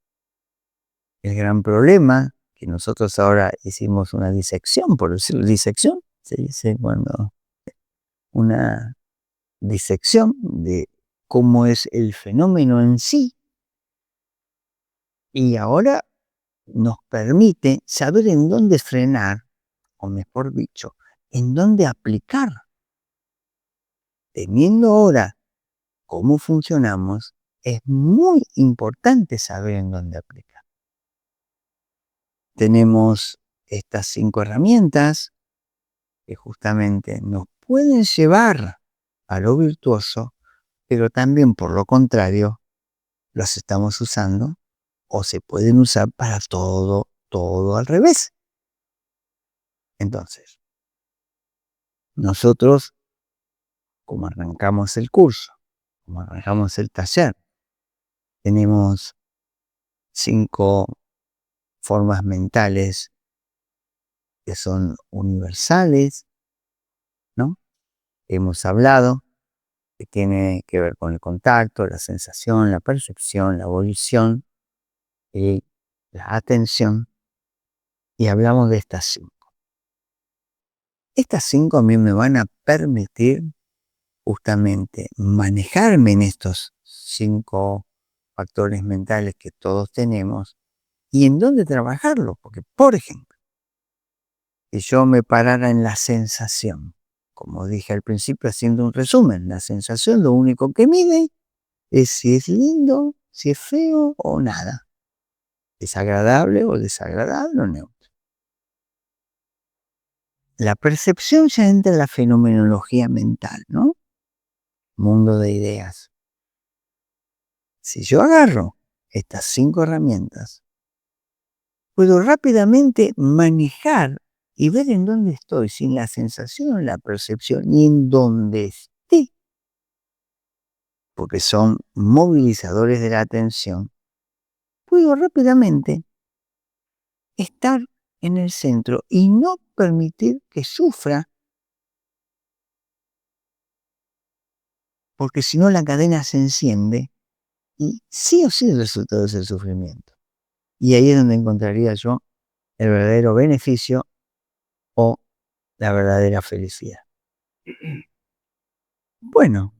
El gran problema, que nosotros ahora hicimos una disección, por decirlo, disección, se dice cuando una disección de cómo es el fenómeno en sí, y ahora nos permite saber en dónde frenar, o mejor dicho, en dónde aplicar. Teniendo ahora cómo funcionamos, es muy importante saber en dónde aplicar. Tenemos estas 5 herramientas que justamente nos pueden llevar a lo virtuoso, pero también por lo contrario, las estamos usando o se pueden usar para todo al revés. Entonces, nosotros, como arrancamos el curso, como arrancamos el taller, tenemos 5 formas mentales que son universales, ¿no? Hemos hablado, que tiene que ver con el contacto, la sensación, la percepción, la volición y la atención, y hablamos de estas 5. Estas 5 a mí me van a permitir justamente manejarme en estos 5 factores mentales que todos tenemos y en dónde trabajarlo, porque por ejemplo, si yo me parara en la sensación, como dije al principio haciendo un resumen, la sensación lo único que mide es si es lindo, si es feo o nada, es agradable o desagradable o neutro. La percepción ya entra en la fenomenología mental, ¿no? Mundo de ideas. Si yo agarro estas 5 herramientas, puedo rápidamente manejar y ver en dónde estoy, sin la sensación, la percepción, y en dónde esté, porque son movilizadores de la atención, puedo rápidamente estar en el centro y no permitir que sufra, porque si no la cadena se enciende y sí o sí el resultado es el sufrimiento. Y ahí es donde encontraría yo el verdadero beneficio o la verdadera felicidad. Bueno,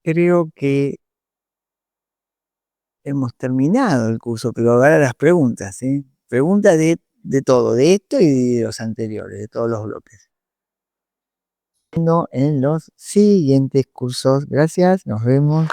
creo que hemos terminado el curso, pero ahora las preguntas, ¿sí? Preguntas de todo, de esto y de los anteriores, de todos los bloques. en los siguientes cursos. Gracias, nos vemos.